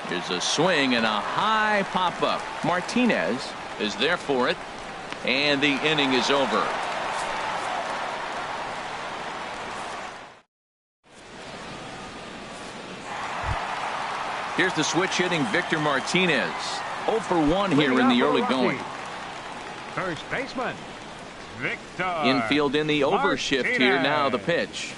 Here's a swing and a high pop-up. Martinez is there for it. And the inning is over. Here's the switch hitting Victor Martinez. 0 for 1 here in the early going. First baseman, Victor. Infield in the overshift here now the pitch.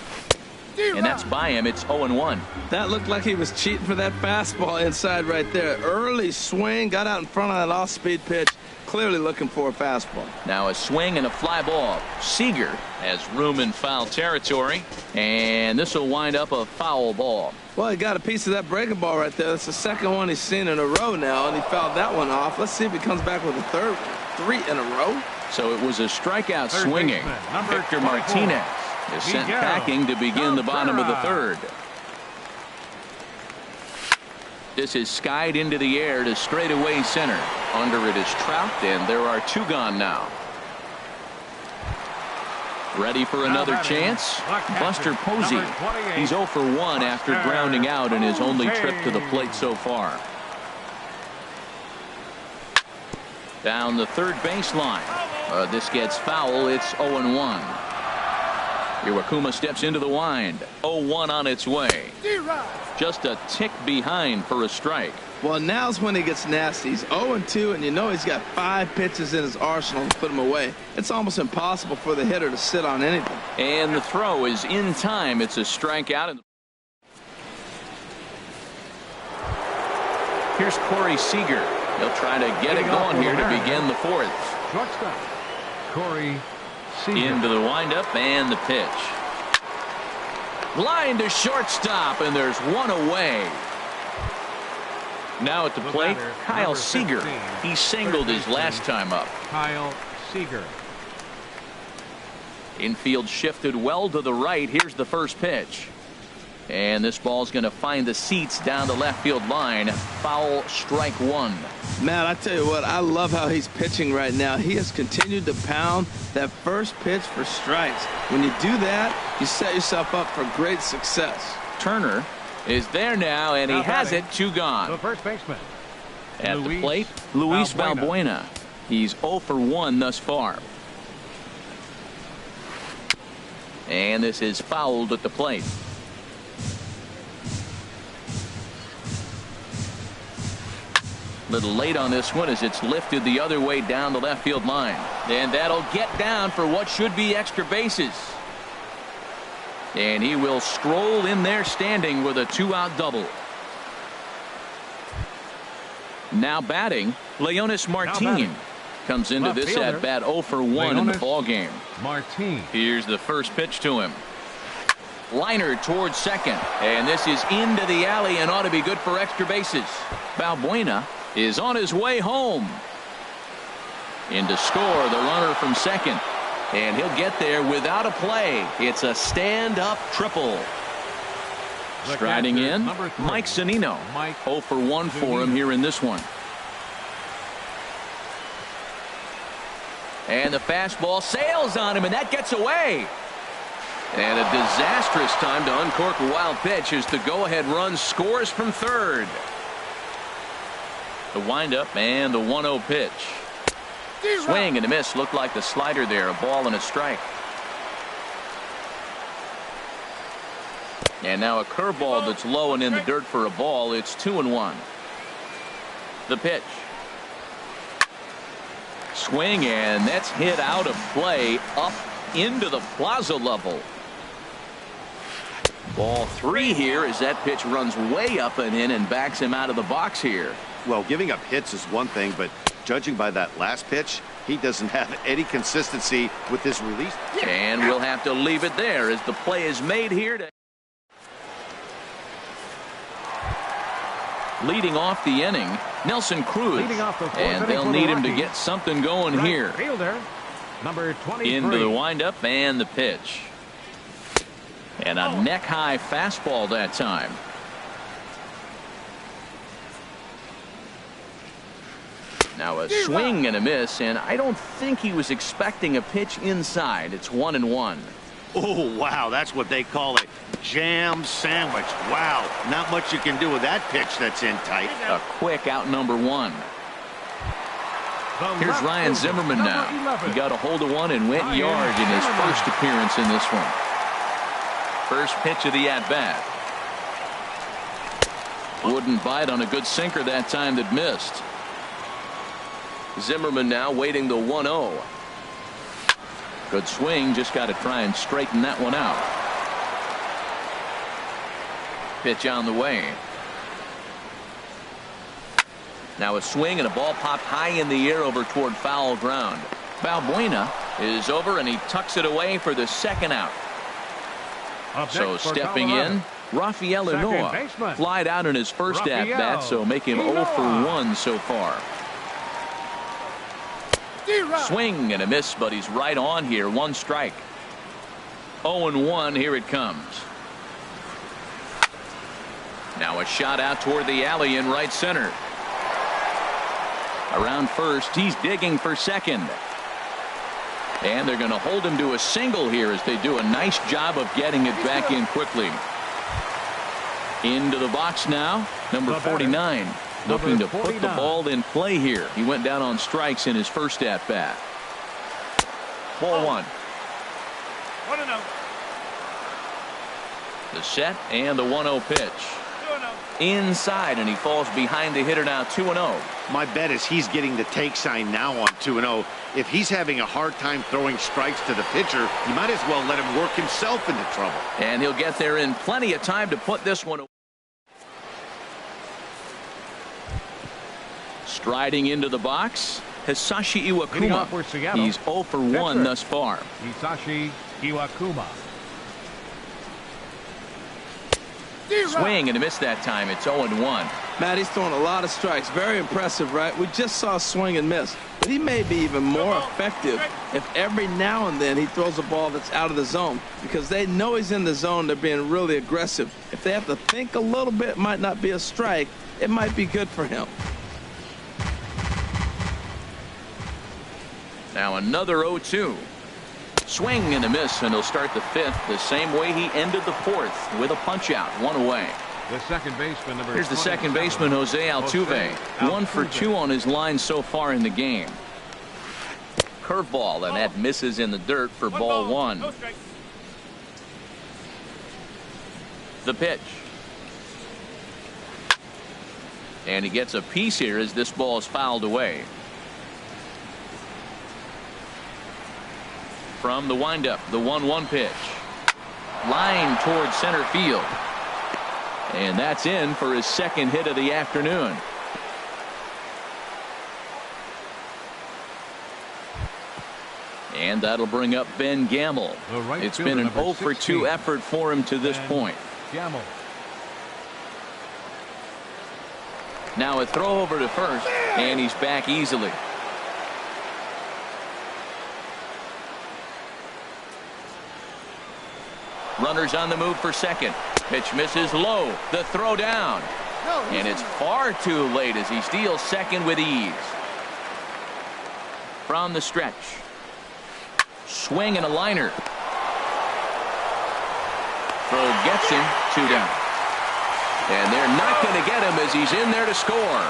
And that's by him. It's 0-1. That looked like he was cheating for that fastball inside right there. Early swing, got out in front of that off-speed pitch. Clearly looking for a fastball. Now a swing and a fly ball. Seager has room in foul territory. And this will wind up a foul ball. Well, he got a piece of that breaking ball right there. That's the second one he's seen in a row now, and he fouled that one off. Let's see if he comes back with a third one. 3 in a row. So it was a strikeout swinging. Victor Martinez is sent packing to begin the bottom of the third. This is skied into the air to straightaway center. Under it is Trout, and there are 2 gone now. Ready for another chance? Buster Posey. He's 0 for 1 after grounding out in his only trip to the plate so far. Down the third baseline. This gets foul. It's 0-1. Iwakuma steps into the wind. 0-1 on its way. Just a tick behind for a strike. Well, now's when he gets nasty. He's 0-2, and you know he's got 5 pitches in his arsenal to put him away. It's almost impossible for the hitter to sit on anything. And the throw is in time. It's a strikeout. Here's Corey Seager. He'll try to get it going here to begin the fourth. Shortstop, Corey Seager. Into the windup and the pitch. Line to shortstop, and there's one away. Now at the plate, Kyle Seager. He singled his last time up. Kyle Seager. Infield shifted well to the right. Here's the first pitch. And this ball's going to find the seats down the left field line. Foul, strike 1. Matt, I tell you what, I love how he's pitching right now. He has continued to pound that first pitch for strikes. When you do that, you set yourself up for great success. Turner is there now, and he has it. 2 gone. The first baseman. At the plate, Luis Valbuena. He's 0 for 1 thus far. And this is fouled at the plate. Little late on this one as it's lifted the other way down the left field line. And that'll get down for what should be extra bases. And he will stroll in there standing with a 2-out double. Now batting, Leonis Martin comes into this at bat 0 for 1 in the ball game. Martin. Here's the first pitch to him. Liner towards second. And this is into the alley and ought to be good for extra bases. Balbuena is on his way home. In to score the runner from second. And he'll get there without a play. It's a stand-up triple. Striding in, Mike Zunino. 0 for 1 for him here in this one. And the fastball sails on him, and that gets away. And a disastrous time to uncork a wild pitch as the go-ahead run scores from third. The windup and the 1-0 pitch. Swing and a miss. Looked like the slider there. A ball and a strike. And now a curveball that's low and in the dirt for a ball. It's 2-1. The pitch. Swing, and that's hit out of play up into the plaza level. Ball 3 here as that pitch runs way up and in and backs him out of the box here. Well, giving up hits is one thing, but judging by that last pitch, he doesn't have any consistency with this release. And we'll have to leave it there as the play is made here. Leading off the inning, Nelson Cruz. And they'll need him to get something going here. Fielder, number 23. Into the windup and the pitch. And a neck-high fastball that time. Now a swing and a miss, and I don't think he was expecting a pitch inside. It's 1-1. Oh, wow, that's what they call a jam sandwich. Wow, not much you can do with that pitch that's in tight. A quick out number 1. Here's Ryan Zimmerman now. He got a hold of one and went yard in his first appearance in this one. First pitch of the at-bat. Wouldn't bite on a good sinker that time that missed. Zimmerman now waiting the 1-0. Good swing, just got to try and straighten that one out. Pitch on the way. Now a swing and a ball popped high in the air over toward foul ground. Balbuena is over and he tucks it away for the second out. So stepping in, Rafael Inoa flied out in his first at-bat, so make him 0 for 1 so far. Swing and a miss, but he's right on here. 1 strike. 0-1. Here it comes. Now a shot out toward the alley in right center. Around first, he's digging for second. And they're going to hold him to a single here as they do a nice job of getting it back in quickly. Into the box now, number 49. Looking to put the ball in play here. He went down on strikes in his first at-bat. Ball 1. 1-0. The set and the 1-0 pitch. 2-0. Inside, and he falls behind the hitter now. 2-0. My bet is he's getting the take sign now on 2-0. If he's having a hard time throwing strikes to the pitcher, you might as well let him work himself into trouble. And he'll get there in plenty of time to put this one away. Striding into the box, Hisashi Iwakuma. He's 0 for 1 thus far. Hisashi Iwakuma. Swing and a miss that time. It's 0-1. Matt, he's throwing a lot of strikes. Very impressive, right? We just saw swing and miss. But he may be even more effective if every now and then he throws a ball that's out of the zone. Because they know he's in the zone. They're being really aggressive. If they have to think a little bit, it might not be a strike. It might be good for him. Now another 0-2. Swing and a miss, and he'll start the 5th the same way he ended the 4th with a punch out. 1 away. The second baseman, number Here's the second baseman, Jose Altuve. 1 for 2 on his line so far in the game. Curveball, and that misses in the dirt for ball 1. No strike. The pitch. And he gets a piece here as this ball is fouled away. From the windup, the 1-1 pitch. Line towards center field. And that's in for his second hit of the afternoon. And that'll bring up Ben Gamble. It's been an 0 for 2 effort for him to this point. Gamble. Now a throw over to first, and he's back easily. Runners on the move for second. Pitch misses low. The throw down. And it's far too late as he steals second with ease. From the stretch. Swing and a liner. Throw gets him. 2 down. And they're not going to get him as he's in there to score.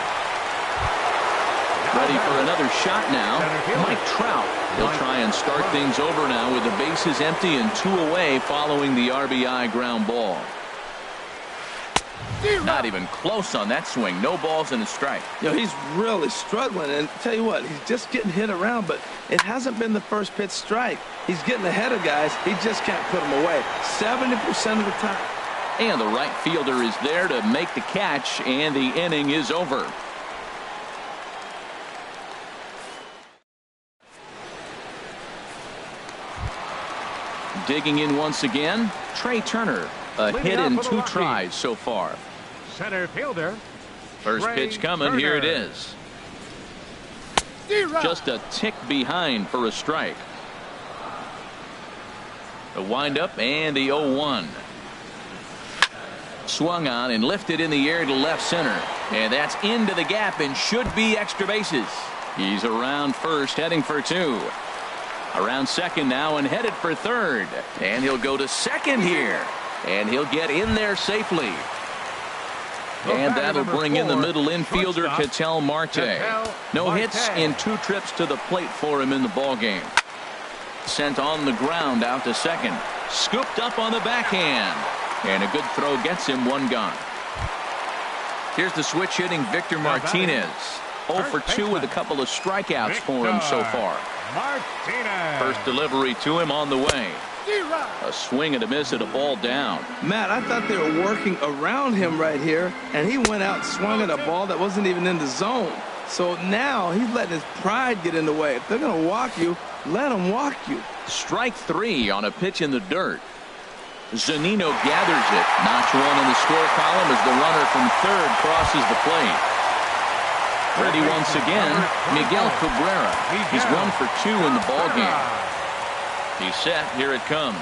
Ready for another shot now. Mike Trout. He'll try and start things over now with the bases empty and 2 away following the RBI ground ball. Not even close on that swing. No balls and a strike. You know, he's really struggling, and tell you what, he's just getting hit around, but it hasn't been the first pitch strike. He's getting ahead of guys. He just can't put them away 70% of the time. And the right fielder is there to make the catch, and the inning is over. Digging in once again, Trey Turner. A hit in 2 tries so far. Center fielder. First pitch coming. Here it is. Just a tick behind for a strike. The windup and the 0-1. Swung on and lifted in the air to left center. And that's into the gap and should be extra bases. He's around first, heading for 2. Around second now and headed for third. And he'll go to second here. And he'll get in there safely. And that'll bring in the middle infielder, Ketel Marte. No hits in 2 trips to the plate for him in the ballgame. Sent on the ground out to second. Scooped up on the backhand. And a good throw gets him 1 gone. Here's the switch hitting Victor Martinez. 0 for 2 with a couple of strikeouts for him so far. First delivery to him on the way. A swing and a miss at a ball down. Matt, I thought they were working around him right here, and he went out swung at a ball that wasn't even in the zone. So now he's letting his pride get in the way. If they're going to walk you, let them walk you. Strike 3 on a pitch in the dirt. Zunino gathers it. Notch 1 in the score column as the runner from third crosses the plate. Ready once again, Miguel Cabrera. He's 1 for 2 in the ballgame. He's set. Here it comes.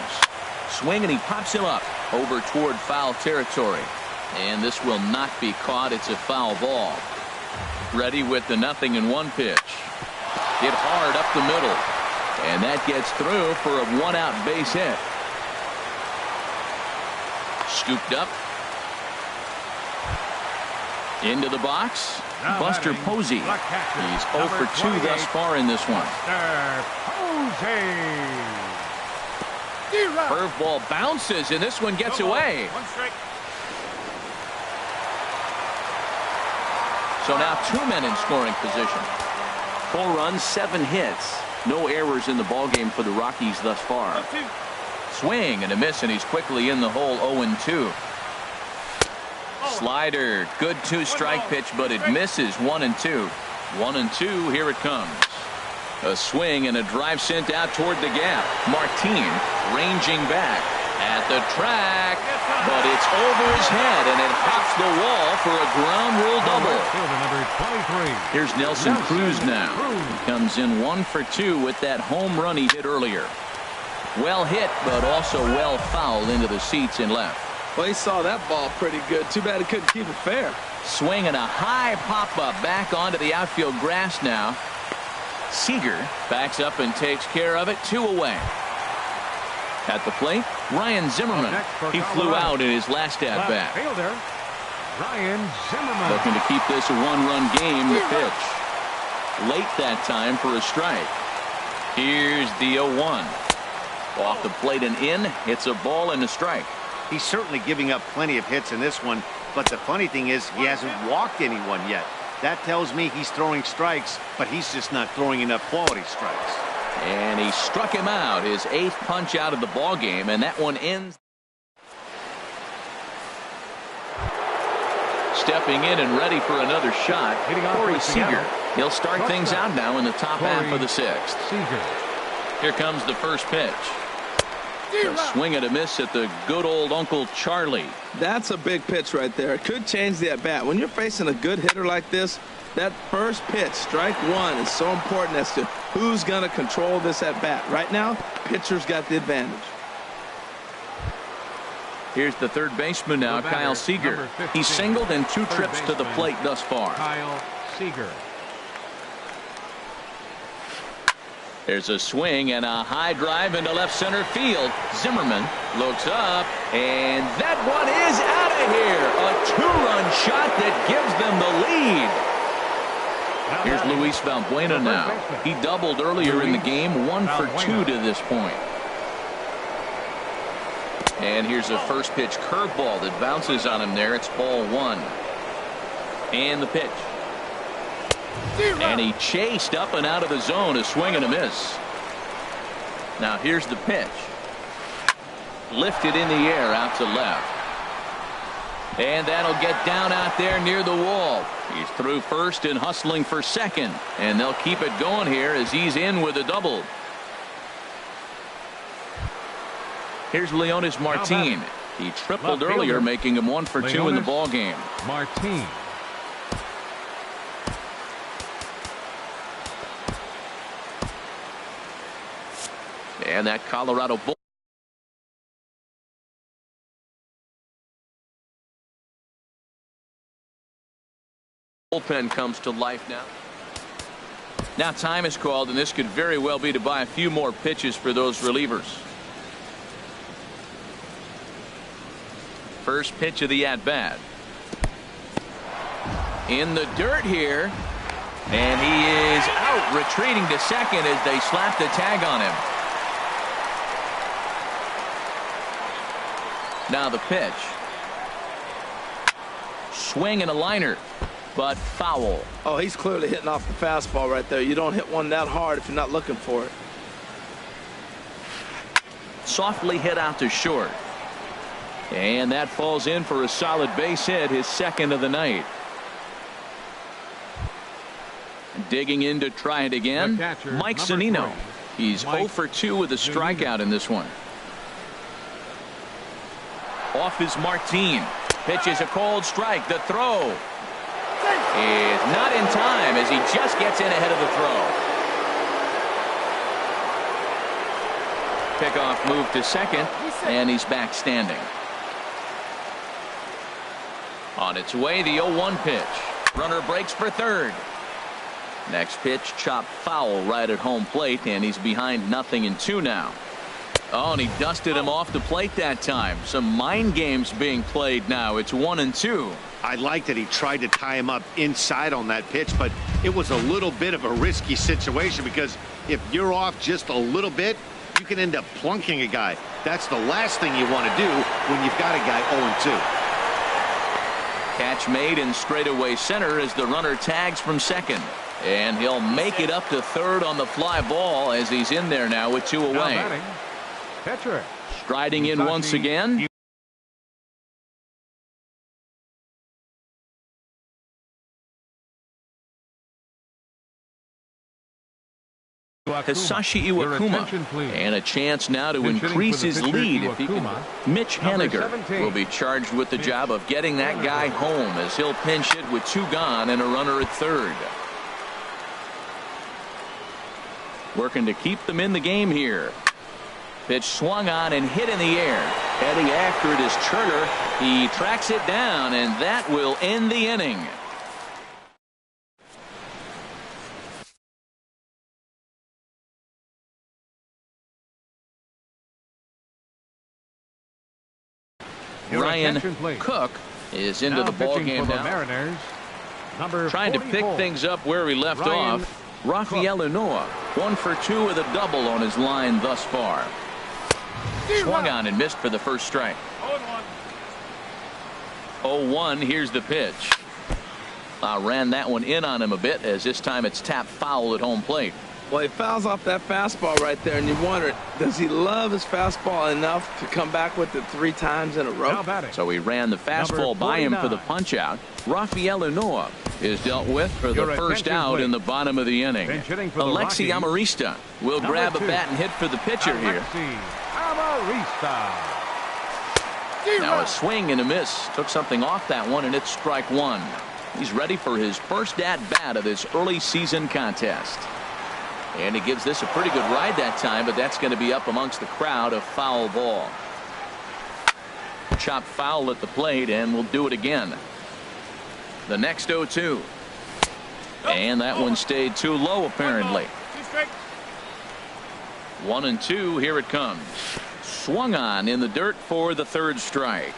Swing and he pops him up over toward foul territory. And this will not be caught. It's a foul ball. Ready with the 0-1 pitch. Hit hard up the middle. And that gets through for a 1-out base hit. Scooped up. Into the box. Buster Posey. He's 0 for 2 thus far in this one. Curveball bounces, and this one gets away. So now 2 men in scoring position. 4 runs, 7 hits. No errors in the ballgame for the Rockies thus far. Swing and a miss, and he's quickly in the hole. 0-2. Slider, good 2-strike pitch, but it misses. 1-2. 1-2. Here it comes. A swing and a drive sent out toward the gap. Martin ranging back at the track, but it's over his head and it hops the wall for a ground rule double. Here's Nelson Cruz now. He comes in 1 for 2 with that home run he hit earlier. Well hit, but also well fouled into the seats in left. Well, he saw that ball pretty good. Too bad he couldn't keep it fair. Swing and a high pop-up back onto the outfield grass now. Seager backs up and takes care of it. 2 away. At the plate, Ryan Zimmerman. He flew out in his last at-bat. Ryan Zimmerman. Looking to keep this a 1-run game. The pitch. Late that time for a strike. Here's the 0-1. Off the plate and in. It's a ball and a strike. He's certainly giving up plenty of hits in this one, but the funny thing is he hasn't walked anyone yet. That tells me he's throwing strikes, but he's just not throwing enough quality strikes. And he struck him out, his 8th punch out of the ball game, and that one ends. Stepping in and ready for another shot, Corey Seager. He'll start things out now in the top half of the 6th. Seager. Here comes the first pitch. A swing and a miss at the good old Uncle Charlie. That's a big pitch right there. It could change the at-bat. When you're facing a good hitter like this, that first pitch, strike one, is so important as to who's going to control this at-bat. Right now, pitcher's got the advantage. Here's the third baseman now, Kyle Seager. He's singled in 2 trips to the plate thus far. Kyle Seager. There's a swing and a high drive into left center field. Zimmerman looks up, and that one is out of here. A 2-run shot that gives them the lead. Here's Luis Valbuena now. He doubled earlier in the game, 1 for 2 to this point. And here's a first pitch curveball that bounces on him there. It's ball 1. And the pitch. And he chased up and out of the zone, a swing and a miss. Now here's the pitch. Lifted in the air out to left. And that'll get down out there near the wall. He's through first and hustling for second. And they'll keep it going here as he's in with a double. Here's Leonis Martin. He tripled earlier, making him 1 for 2 in the ball game. Martin. And that Colorado bullpen comes to life now. Now time is called, and this could very well be to buy a few more pitches for those relievers. First pitch of the at-bat. In the dirt here. And he is out, retreating to second as they slap the tag on him. Now the pitch. Swing and a liner, but foul. Oh, he's clearly hitting off the fastball right there. You don't hit one that hard if you're not looking for it. Softly hit out to short. And that falls in for a solid base hit, his second of the night. Digging in to try it again, Mike Zunino. He's 0 for 2 with a strikeout in this one. Off is Martin. Pitches a cold strike. The throw is not in time as he just gets in ahead of the throw. Pickoff move to second, and he's back standing. On its way, the 0-1 pitch. Runner breaks for third. Next pitch, chopped foul right at home plate, and he's behind 0-2 now. Oh, and he dusted him off the plate that time. Some mind games being played now. It's 1-2. I like that he tried to tie him up inside on that pitch, but it was a little bit of a risky situation because if you're off just a little bit, you can end up plunking a guy. That's the last thing you want to do when you've got a guy 0-2. Catch made in straightaway center as the runner tags from second. And he'll make it up to third on the fly ball as he's in there now with 2 away. Catcher. Striding in once again. Hisashi Iwakuma, and a chance now to increase his lead if he can. Mitch Haniger will be charged with the job of getting that guy home as he'll pinch it with 2 gone and a runner at third. Working to keep them in the game here. Pitch swung on and hit in the air. Heading after it is Turner. He tracks it down, and that will end the inning. Ryan Cook is into the ball game now. Mariners, trying to pick things up where we left off. Rafael Unoa, 1 for 2 with a double on his line thus far. Swung on and missed for the first strike. 0-1. Here's the pitch. Ran that one in on him a bit as this time it's tapped foul at home plate. Well, he fouls off that fastball right there, and you wonder, does he love his fastball enough to come back with it 3 times in a row? Now batting. So he ran the fastball by him for the punch out. Rafael Unoa is dealt with for the Your first attention, out please. in the bottom of the inning. Bench hitting for the Alexi Rockies. Amarista will Number grab a 2. bat and hit for the pitcher here. Alexi Amarista. Now a swing and a miss. Took something off that one, and it's strike 1. He's ready for his first at-bat of this early season contest. And he gives this a pretty good ride that time, but that's going to be up amongst the crowd. A foul ball. Chop foul at the plate, and we'll do it again. The next 0-2. And that one stayed too low, apparently. 1-2. Here it comes. Swung on in the dirt for the 3rd strike.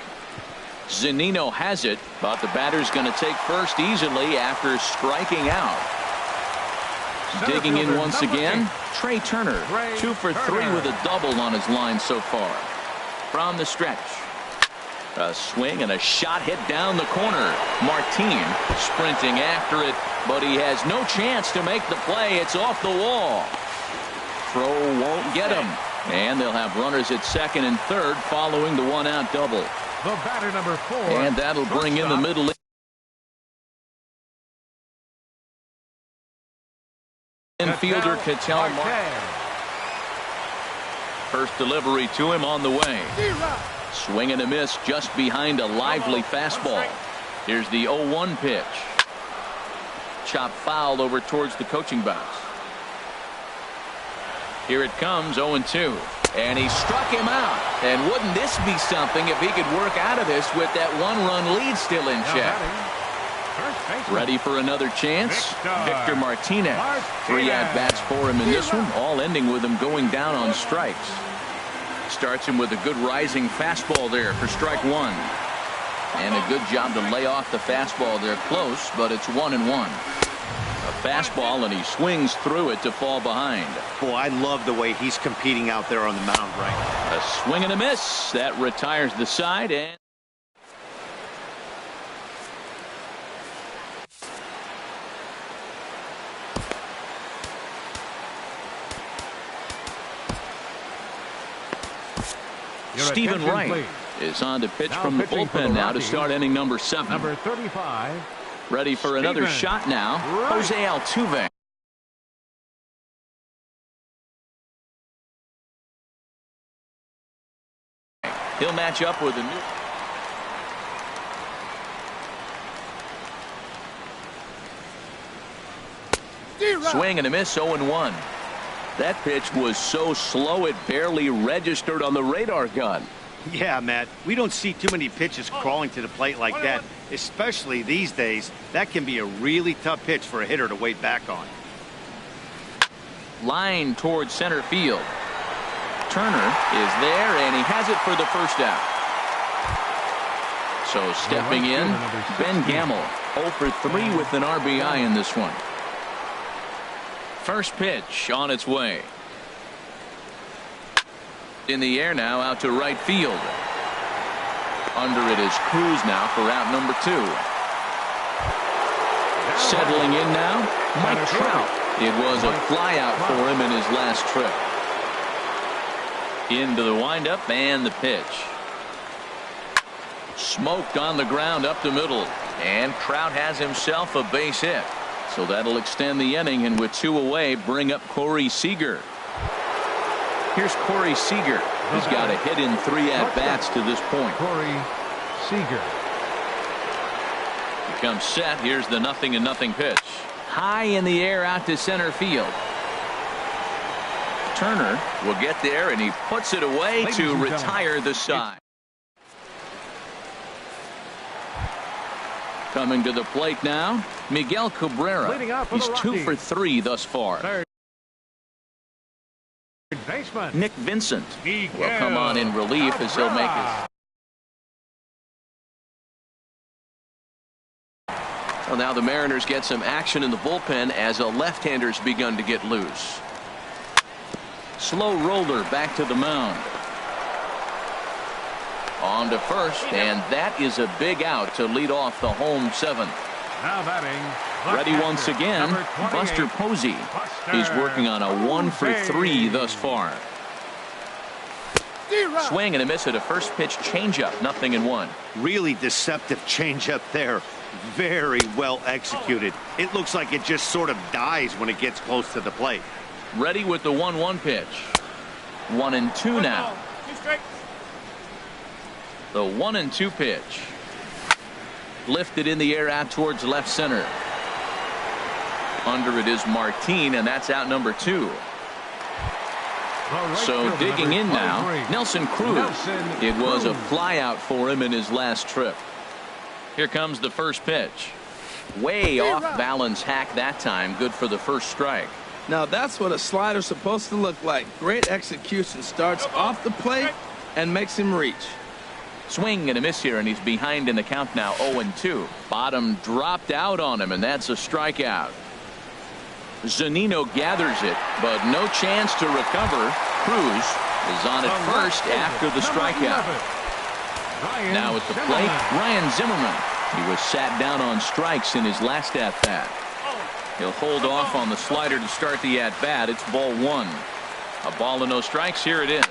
Zunino has it, but the batter's going to take first easily after striking out. Digging in once again, Trey Turner. 2 for 3 with a double on his line so far. From the stretch. A swing and a shot hit down the corner. Martin sprinting after it, but he has no chance to make the play. It's off the wall. Throw won't get him. And they'll have runners at 2nd and 3rd following the 1-out double. The batter number 4. And that'll bring in the middle. Infielder Ketel Marte. First delivery to him on the way. Swing and a miss just behind a lively fastball. Here's the 0-1 pitch. Chop foul over towards the coaching box. Here it comes, 0-2. And he struck him out. And wouldn't this be something if he could work out of this with that 1-run lead still in check? Ready for another chance? Victor Martinez. 3 at-bats for him in this one, all ending with him going down on strikes. Starts him with a good rising fastball there for strike 1. And a good job to lay off the fastball there close, but it's 1-1. A fastball, and he swings through it to fall behind. Boy, I love the way he's competing out there on the mound right now. A swing and a miss. That retires the side, and Stephen Wright is on to pitch from the bullpen now to start inning number 7. Number 35. Ready for another shot now. Jose Altuve. He'll match up with a new swing and a miss. 0-1. That pitch was so slow it barely registered on the radar gun. Yeah, Matt, we don't see too many pitches crawling to the plate like that, especially these days. That can be a really tough pitch for a hitter to wait back on. Line towards center field. Turner is there, and he has it for the first out. So stepping in, Ben Gamel, 0 for 3 with an RBI in this one. First pitch on its way. In the air now, out to right field. Under it is Cruz now for out number 2. Settling in now, Mike Trout. It was a fly out for him in his last trip. Into the windup and the pitch. Smoked on the ground up the middle. And Trout has himself a base hit. So that'll extend the inning, and with 2 away, bring up Corey Seager. Here's Corey Seager, who's got a hit in 3 at-bats to this point. Corey Seager. He comes set. Here's the 0-0 pitch. High in the air out to center field. Turner will get there, and he puts it away to retire the side. Coming to the plate now, Miguel Cabrera. He's 2 for 3 thus far. Third baseman Nick Vincent will come on in relief as he'll make it. Well, now the Mariners get some action in the bullpen as a left-hander's begun to get loose. Slow roller back to the mound. On to first, and that is a big out to lead off the home 7th. now batting Ready once again, Buster Posey. He's working on a 1 for 3 thus far. Swing and a miss at a first pitch changeup, 0-1. Really deceptive changeup there. Very well executed. It looks like it just sort of dies when it gets close to the plate. Ready with the 1-1 pitch. 1-2 now. The 1-2 pitch. Lifted in the air out towards left center. Under it is Martin, and that's out number 2. So digging in now, Nelson Cruz. It was a fly out for him in his last trip. Here comes the first pitch. Way off balance hack that time. Good for the first strike. Now that's what a slider's supposed to look like. Great execution. Starts off the plate and makes him reach. Swing and a miss here, and he's behind in the count now, 0-2. Bottom dropped out on him, and that's a strikeout. Zunino gathers it, but no chance to recover. Cruz is on at first after the strikeout. Now at the plate, Ryan Zimmerman. He was sat down on strikes in his last at-bat. He'll hold off on the slider to start the at-bat. It's ball 1. A ball and no strikes. Here it is.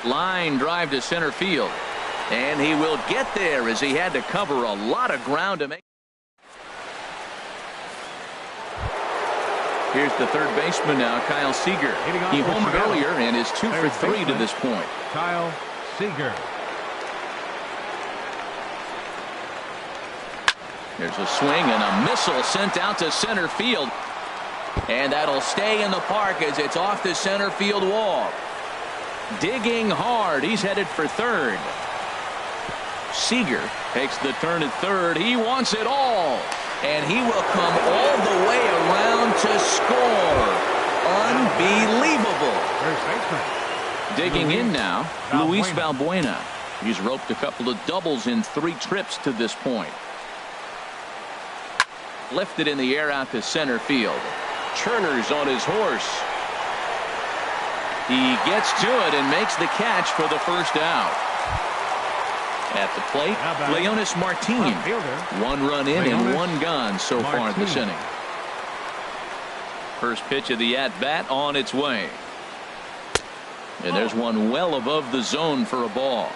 Line drive to center field. And he will get there as he had to cover a lot of ground to make. Here's the third baseman now, Kyle Seager. He homered earlier and is 2 for 3 to this point. Kyle Seager. There's a swing and a missile sent out to center field. And that'll stay in the park as it's off the center field wall. Digging hard. He's headed for third. Seager takes the turn at third. He wants it all. And he will come all the way around to score. Unbelievable. Digging in now, Luis Valbuena. He's roped a couple of doubles in 3 trips to this point. Lifted in the air out to center field. Turner's on his horse. He gets to it and makes the catch for the first out. At the plate, Leonis Martin. 1 run in and 1 gone so far this inning. First pitch of the at-bat on its way. And there's one well above the zone for a ball.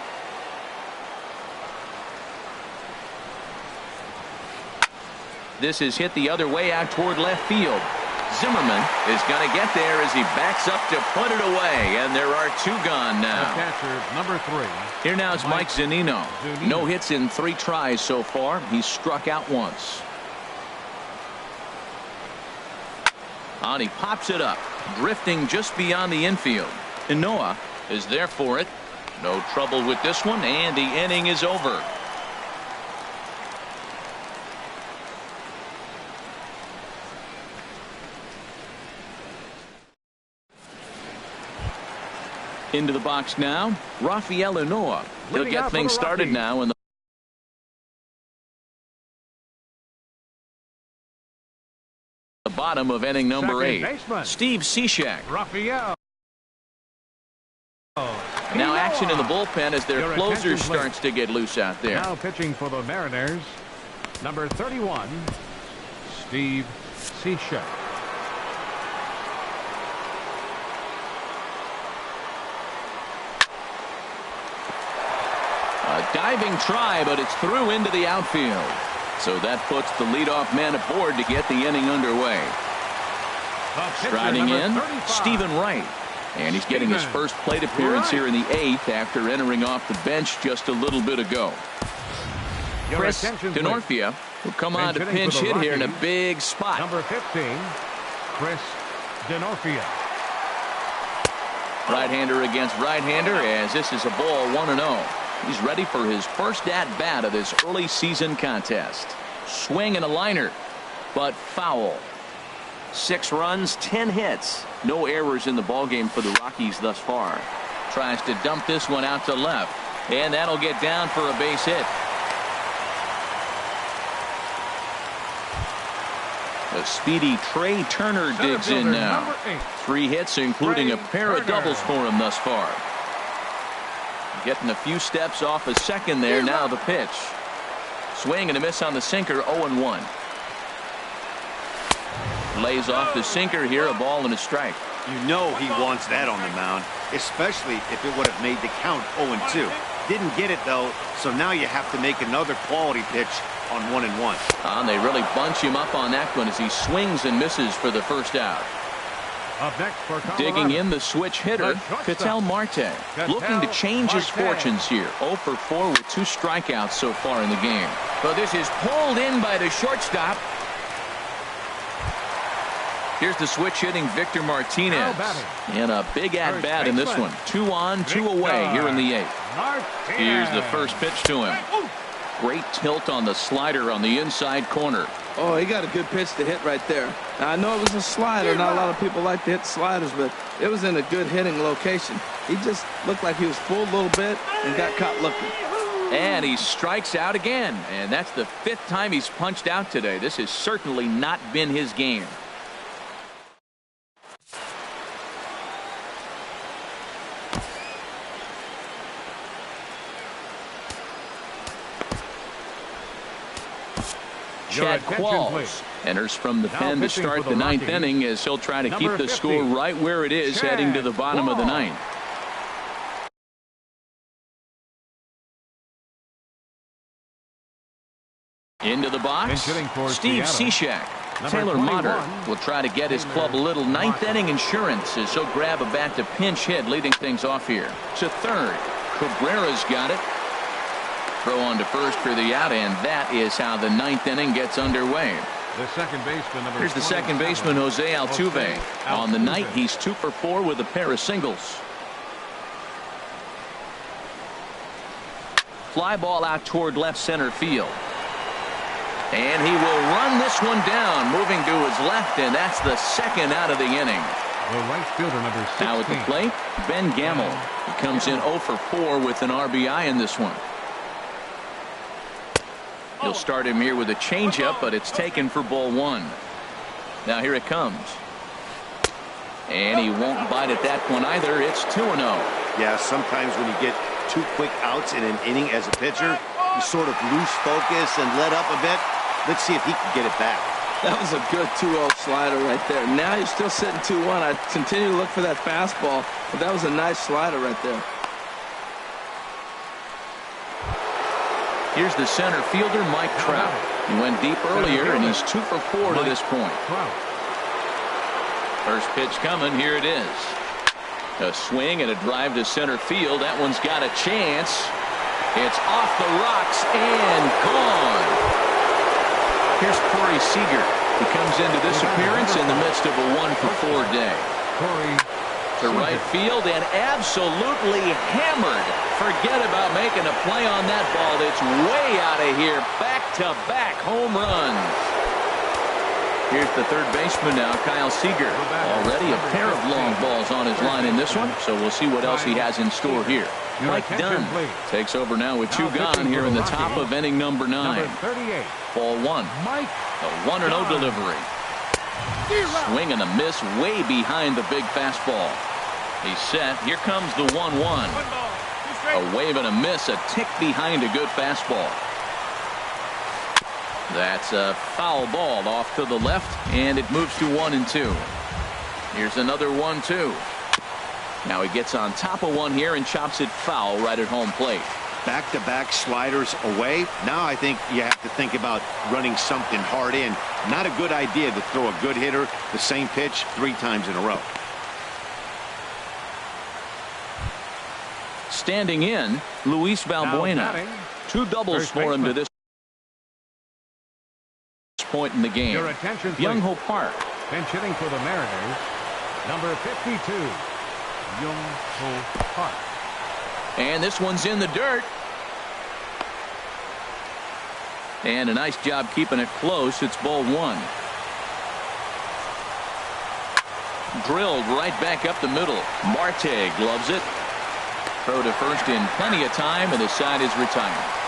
This is hit the other way out toward left field. Zimmerman is going to get there as he backs up to put it away, and there are 2 gone now. The catcher, number 3. Here now is Mike Zunino. No hits in 3 tries so far. He's struck out once. And he pops it up, drifting just beyond the infield. And Noah is there for it. No trouble with this one, and the inning is over. Into the box now, Rafael Noah. He'll get things started now in the bottom of inning number 8. Steve Cishek. Rafael. Now action in the bullpen as their closer starts to get loose out there. Now pitching for the Mariners, number 31, Steve Cishek. A diving try, but it's through into the outfield. So that puts the leadoff man aboard to get the inning underway. Striding in, Stephen Wright. And he's getting his first plate appearance here in the 8th after entering off the bench just a little bit ago. Chris Denorfia will come on to pinch hit here in a big spot. Number 15, Chris Denorfia. Right-hander against right-hander as this is a ball 1-0. He's ready for his first at-bat of this early season contest. Swing and a liner, but foul. 6 runs, 10 hits. No errors in the ballgame for the Rockies thus far. Tries to dump this one out to left, and that'll get down for a base hit. A speedy Trey Turner digs in now. 3 hits, including a pair of doubles for him thus far. Getting a few steps off a second there. Now the pitch. Swing and a miss on the sinker, 0-1. lays off the sinker here, a ball and a strike. You know he wants that on the mound, especially if it would have made the count 0-2. Didn't get it, though, so now you have to make another quality pitch on 1-1. And they really bunch him up on that one as he swings and misses for the first out. Up next for Colorado. Digging in the switch hitter, Ketel Marte, looking to change his fortunes here. 0 for 4 with 2 strikeouts so far in the game. But this is pulled in by the shortstop. Here's the switch hitting Victor Martinez. And a big at-bat in this one. 2 on, 2 away here in the 8th. Here's the first pitch to him. Great tilt on the slider on the inside corner. Oh, he got a good pitch to hit right there. Now, I know it was a slider. Not a lot of people like to hit sliders, but it was in a good hitting location. He just looked like he was full a little bit and got caught looking. And he strikes out again. And that's the 5th time he's punched out today. This has certainly not been his game. Chad Qualls enters from the pen to start the 9th inning as he'll try to keep the score right where it is heading to the bottom of the 9th. Into the box, Steve Cishek. Taylor Motter will try to get his club a little 9th inning insurance as he'll grab a bat to pinch hit, leading things off here. To third, Cabrera's got it. Throw on to first for the out, and that is how the 9th inning gets underway. Here's the second baseman, Jose Altuve. On the night, he's 2 for 4 with a pair of singles. Fly ball out toward left center field. And he will run this one down, moving to his left, and that's the 2nd out of the inning. Now at the plate, Ben Gamel. He comes in 0 for 4 with an RBI in this one. He'll start him here with a changeup, but it's taken for ball 1. Now here it comes. And he won't bite at that one either. It's 2-0. Yeah, sometimes when you get 2 quick outs in an inning as a pitcher, you sort of lose focus and let up a bit. Let's see if he can get it back. That was a good 2-0 slider right there. Now you're still sitting 2-1. I continue to look for that fastball, but that was a nice slider right there. Here's the center fielder, Mike Trout. He went deep earlier, and he's 2 for 4 to this point. First pitch coming. Here it is. A swing and a drive to center field. That one's got a chance. It's off the rocks and gone. Here's Corey Seager. He comes into this appearance in the midst of a 1 for 4 day. To right field and absolutely hammered. Forget about making a play on that ball. It's way out of here. Back-to-back home runs. Here's the third baseman now, Kyle Seager. Already a pair of long balls on his line in this one, so we'll see what else he has in store here. Mike Dunn takes over now with 2 gone here in the top of inning number 9. Ball 1. A 1-0 delivery. Swing and a miss way behind the big fastball. He's set. Here comes the 1-1. A wave and a miss, a tick behind a good fastball. That's a foul ball off to the left, and it moves to 1-2. Here's another 1-2. Now he gets on top of one here and chops it foul right at home plate. Back-to-back sliders away. Now I think you have to think about running something hard in. Not a good idea to throw a good hitter the same pitch 3 times in a row. Standing in, Luis Valbuena. 2 doubles for him to this point in the game. Byung-Ho Park. Bench hitting for the Mariners, number 52, Byung-Ho Park. And this one's in the dirt. And a nice job keeping it close. It's ball 1. Drilled right back up the middle. Marte gloves it. Throw to first in plenty of time, and the side is retired.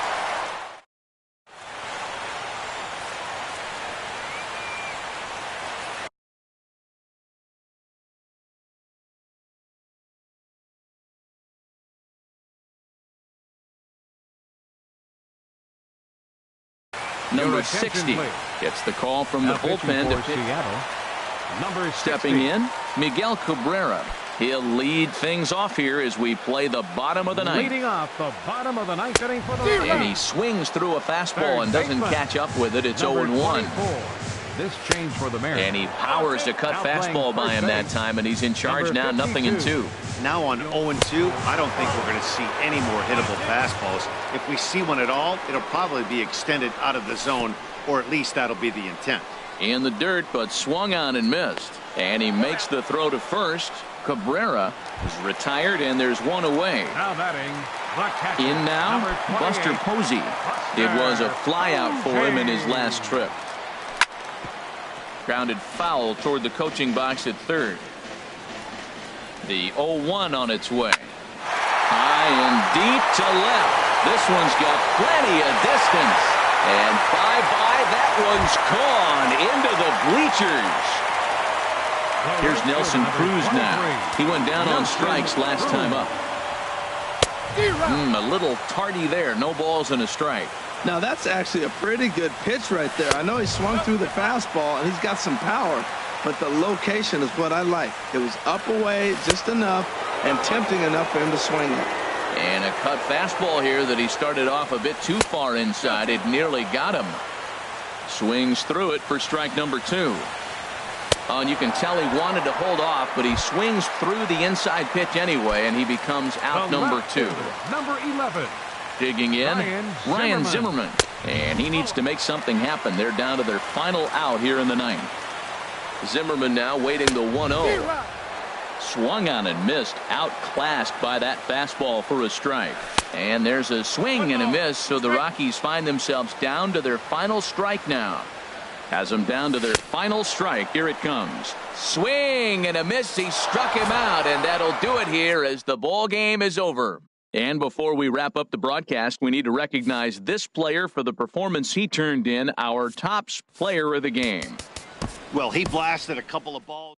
Number 60 gets the call from the bullpen to pitch. Number 60. Stepping in, Miguel Cabrera. He'll lead things off here as we play the bottom of the ninth. Leading off the bottom of the ninth inning for the And Rockies. he swings through a fastball and doesn't catch up with it. It's Number 0-1. 24. This change for the Mariners. And he powers a cut Now playing fastball by first him that base. time, and he's in charge Number now, 52. 0-2. Now on 0-2, I don't think we're going to see any more hittable fastballs. If we see one at all, it'll probably be extended out of the zone, or at least that'll be the intent. In the dirt, but swung on and missed. And he makes the throw to first. Cabrera is retired, and there's one away. Now batting, the catcher, In now, number 28, Buster Posey. It was a flyout for him in his last trip. Grounded foul toward the coaching box at third. The 0-1 on its way. High and deep to left. This one's got plenty of distance. And bye-bye, that one's gone into the bleachers. Here's Nelson Cruz now. He went down on strikes last time up. A little tardy there. No balls and a strike. Now, that's actually a pretty good pitch right there. I know he swung through the fastball, and he's got some power, but the location is what I like. It was up away just enough and tempting enough for him to swing it. And a cut fastball here that he started off a bit too far inside. It nearly got him. Swings through it for strike number 2. Oh, and you can tell he wanted to hold off, but he swings through the inside pitch anyway, and he becomes out number 2. Number 11. Digging in, Ryan Zimmerman. And he needs to make something happen. They're down to their final out here in the ninth. Zimmerman now waiting the 1-0. Swung on and missed, outclassed by that fastball for a strike. And there's a swing and a miss, so the Rockies find themselves down to their final strike now. Has them down to their final strike. Here it comes. Swing and a miss. He struck him out, and that'll do it here as the ball game is over. And before we wrap up the broadcast, we need to recognize this player for the performance he turned in, our top player of the game. Well, he blasted a couple of balls.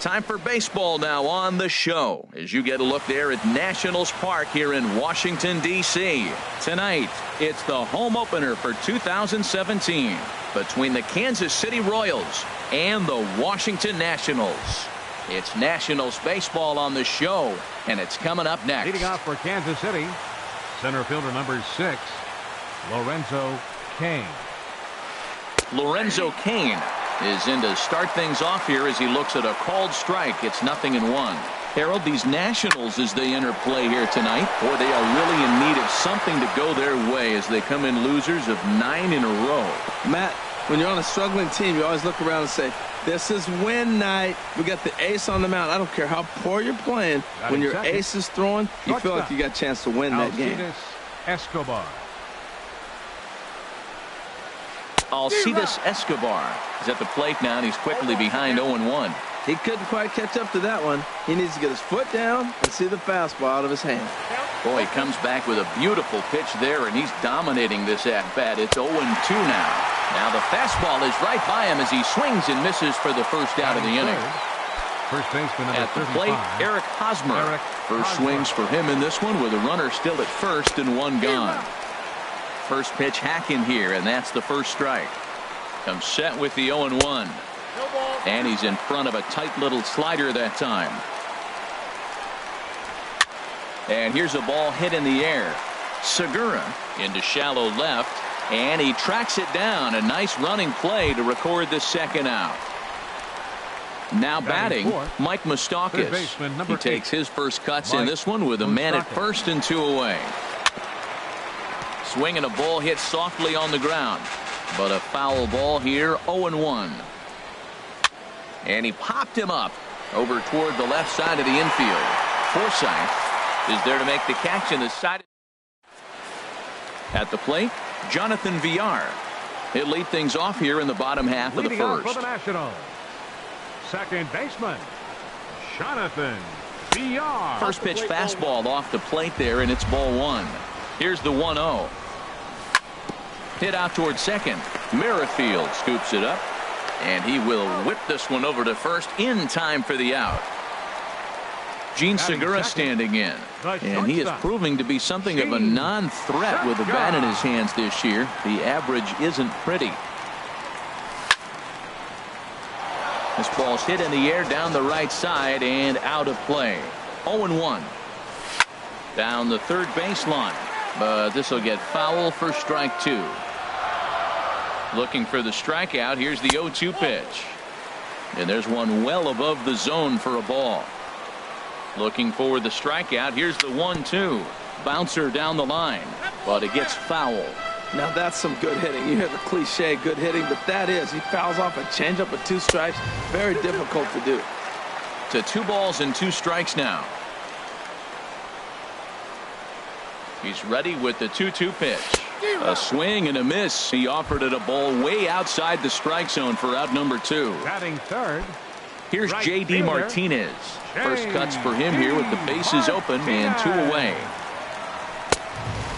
Time for baseball now on the show as you get a look there at Nationals Park here in Washington, D.C. Tonight, it's the home opener for 2017 between the Kansas City Royals and the Washington Nationals. It's Nationals baseball on the show, and it's coming up next. Leading off for Kansas City, center fielder number 6, Lorenzo Cain. Lorenzo Cain is in to start things off here as he looks at a called strike. It's 0-1. Harold, these Nationals, as they enter play here tonight, boy, they are really in need of something to go their way as they come in losers of 9 in a row. Matt, when you're on a struggling team, you always look around and say, this is win night. We got the ace on the mound. I don't care how poor you're playing. When your ace is throwing, you feel like you got a chance to win that game. Escobar. Alcides Escobar is at the plate now, and he's quickly behind 0-1. He couldn't quite catch up to that one. He needs to get his foot down and see the fastball out of his hand. Boy, he comes back with a beautiful pitch there, and he's dominating this at-bat. It's 0-2 now. Now the fastball is right by him as he swings and misses for the first out of the inning. First baseman at the plate, Eric Hosmer. First swings for him in this one with a runner still at first and one gone. First pitch hacking here, and that's the first strike. Comes set with the 0-1. And he's in front of a tight little slider that time. And here's a ball hit in the air. Segura into shallow left, and he tracks it down. A nice running play to record the second out. Now batting, Mike Moustakas. He takes his first cuts in this one with a man at first and 2 away. Swing and a ball hit softly on the ground, but a foul ball here. 0-1. And he popped him up over toward the left side of the infield. Forsythe is there to make the catch in the side. At the plate, Jonathan Villar. He'll lead things off here in the bottom half of the first. For the Nationals, second baseman Jonathan Villar. First pitch fastball off the plate there, and it's ball 1. Here's the 1-0. Hit out towards second. Merrifield scoops it up, and he will whip this one over to first in time for the out. Gene Segura standing in, and he is proving to be something of a non-threat with the bat in his hands this year. The average isn't pretty. This ball's hit in the air down the right side and out of play. 0-1. Down the third baseline, but this will get foul for strike 2. Looking for the strikeout. Here's the 0-2 pitch, and there's one well above the zone for a ball. Looking for the strikeout. Here's the 1-2 bouncer down the line, but it gets foul. Now that's some good hitting. You hear the cliche good hitting, but that is, he fouls off a changeup with 2 strikes. Very difficult to do. To 2 balls and 2 strikes now. He's ready with the 2-2 pitch. A swing and a miss. He offered it a ball way outside the strike zone for out number 2. Batting third. Here's J.D. Martinez. First cuts for him here with the bases open and 2 away.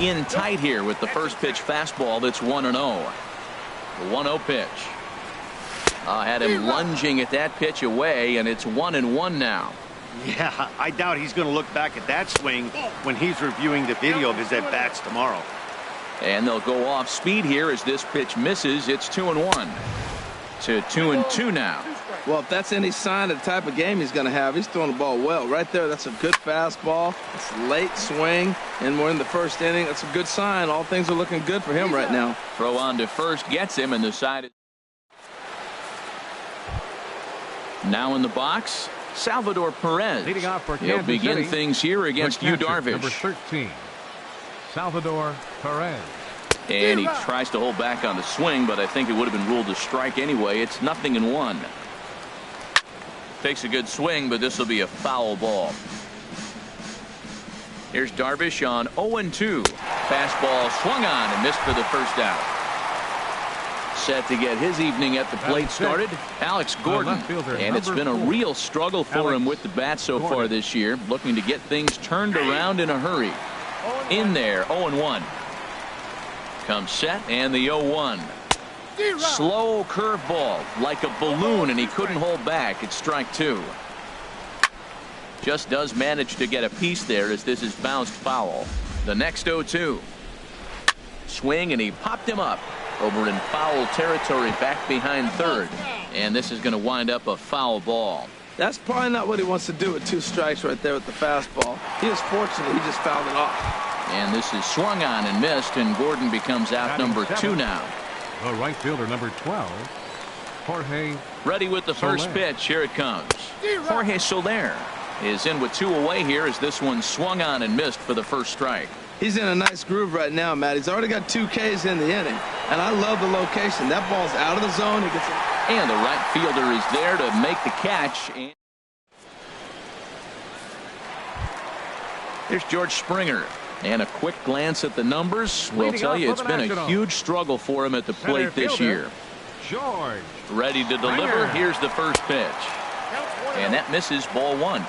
In tight here with the first pitch fastball. That's 1-0. The 1-0 pitch. Had him lunging at that pitch away, and it's 1-1 now. Yeah, I doubt he's going to look back at that swing when he's reviewing the video of his at-bats tomorrow. And they'll go off speed here as this pitch misses. It's 2-1 to 2-2 now. Well, if that's any sign of the type of game he's going to have, he's throwing the ball well. Right there, that's a good fastball. It's late swing, and we're in the first inning. That's a good sign. All things are looking good for him right now. Throw on to first gets him, and the side. Now in the box, Salvador Perez. Leading off for He'll Kansas begin City, things here against Yu Darvish. Number 13, Salvador Perez. And he tries to hold back on the swing, but I think it would have been ruled a strike anyway. It's 0-1. Takes a good swing, but this will be a foul ball. Here's Darvish on 0-2. Fastball swung on and missed for the first out. Set to get his evening at the plate started, Alex Gordon. And it's been a real struggle for him with the bat so far this year. Looking to get things turned around in a hurry. In there, 0-1. Comes set, and the 0-1. Slow curveball like a balloon, and he couldn't hold back. It's strike 2. Just does manage to get a piece there as this is bounced foul. The next 0-2. Swing, and he popped him up over in foul territory back behind third. And this is going to wind up a foul ball. That's probably not what he wants to do with 2 strikes right there with the fastball. He is fortunate he just fouled it off. And this is swung on and missed, and Gordon becomes out number 2 now. The right fielder, number 12, Jorge. Ready with the first pitch. Here it comes. Jorge Soler is in with 2 away here as this one swung on and missed for the first strike. He's in a nice groove right now, Matt. He's already got 2 Ks in the inning, and I love the location. That ball's out of the zone. He gets it. And the right fielder is there to make the catch. And here's George Springer. And a quick glance at the numbers will tell you it's been a huge struggle for him at the plate this year. George. Ready to deliver. Here's the first pitch. And that misses, ball 1.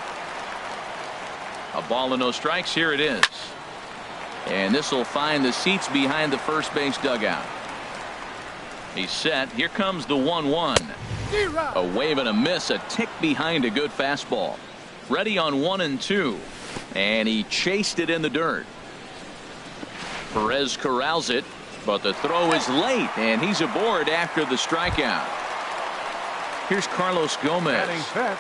A ball and no strikes. Here it is. And this will find the seats behind the first base dugout. He's set. Here comes the 1-1. A wave and a miss, a tick behind a good fastball. Ready on 1 and 2. And he chased it in the dirt. Perez corrals it, but the throw is late, and he's aboard after the strikeout. Here's Carlos Gomez.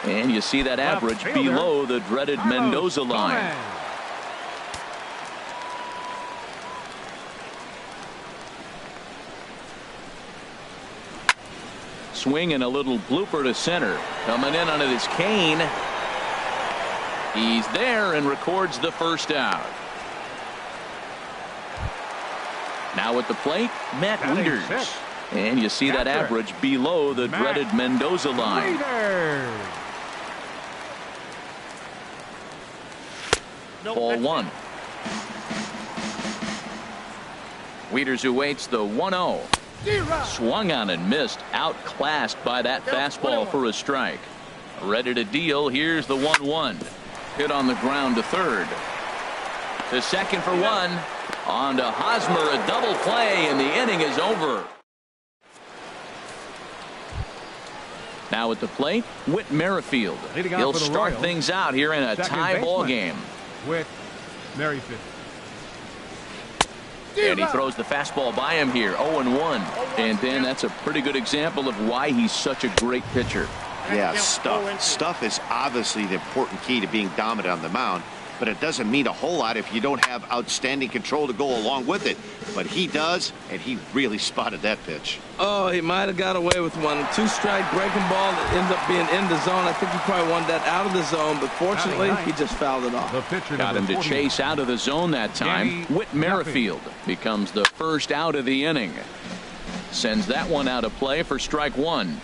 And you see that average below the dreaded Mendoza line. Swing and a little blooper to center. Coming in on it is Kane. He's there and records the first out. Now at the plate, Matt Wieters. And you see that average below the dreaded Mendoza line. Ball 1. Wieters who waits the 1-0. Swung on and missed, outclassed by that fastball for a strike. Ready to deal. Here's the 1-1. Hit on the ground to third. To second for 1. On to Hosmer, a double play, and the inning is over. Now at the plate, Whit Merrifield. He'll start things out here in a tie ball game. Whit Merrifield. And he throws the fastball by him here, 0-1. And then that's a pretty good example of why he's such a great pitcher. Yeah, stuff is obviously the important key to being dominant on the mound, but it doesn't mean a whole lot if you don't have outstanding control to go along with it. But he does, and he really spotted that pitch. Oh, he might have got away with one. 2-strike breaking ball that ends up being in the zone. I think he probably wanted that out of the zone, but fortunately, he just fouled it off. Got him to chase out of the zone that time. Whit Merrifield becomes the first out of the inning. Sends that one out of play for strike 1.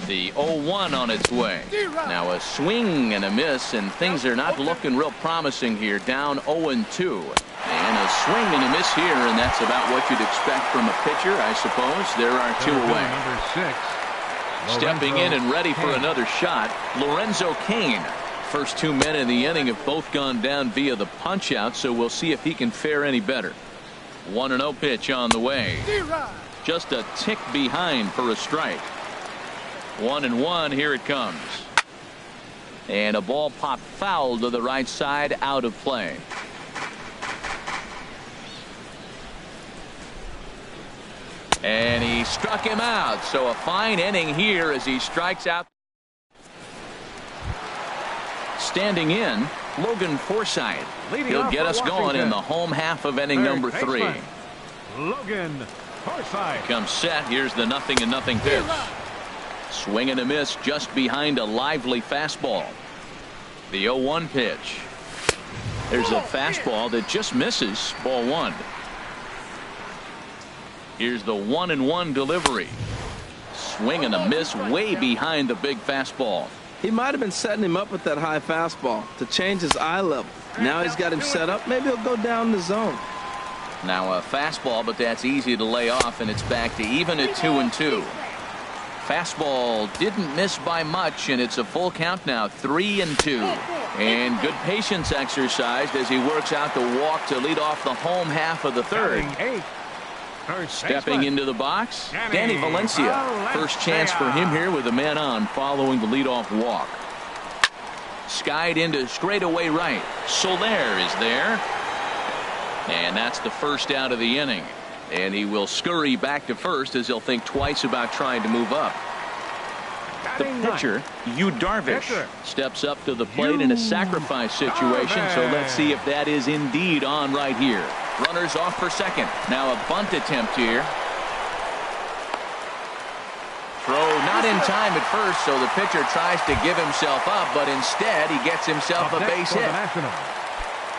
The 0-1 on its way. Now a swing and a miss, and things are not looking real promising here. Down 0-2. And a swing and a miss here, and that's about what you'd expect from a pitcher, I suppose. There are 2 away. Number 6. Stepping in and ready for another shot, Lorenzo Cain. First 2 men in the inning have both gone down via the punch out, so we'll see if he can fare any better. 1-0 pitch on the way. Just a tick behind for a strike. 1-1. Here it comes. And a ball popped foul to the right side, out of play. And he struck him out. So a fine inning here as he strikes out. Standing in, Logan Forsythe. He'll get us going in the home half of inning number 3. Logan Forsythe comes set. Here's the 0-0 pitch. Swing and a miss just behind a lively fastball. The 0-1 pitch. There's a fastball that just misses, ball 1. Here's the 1-1 delivery. Swing and a miss way behind the big fastball. He might have been setting him up with that high fastball to change his eye level. Now he's got him set up. Maybe he'll go down the zone. Now a fastball, but that's easy to lay off, and it's back to even at 2-2. Fastball didn't miss by much, and it's a full count now, 3-2. And good patience exercised as he works out the walk to lead off the home half of the third. Stepping into the box, Danny Valencia. First chance for him here with a man on following the leadoff walk. skied into straightaway right. Soler is there. And that's the first out of the inning. And he will scurry back to first as he'll think twice about trying to move up. The pitcher, Yu Darvish, steps up to the plate in a sacrifice situation, so let's see if that is indeed on right here. Runners off for second. Now a bunt attempt here. Throw not in time at first, so the pitcher tries to give himself up, but instead he gets himself a base hit.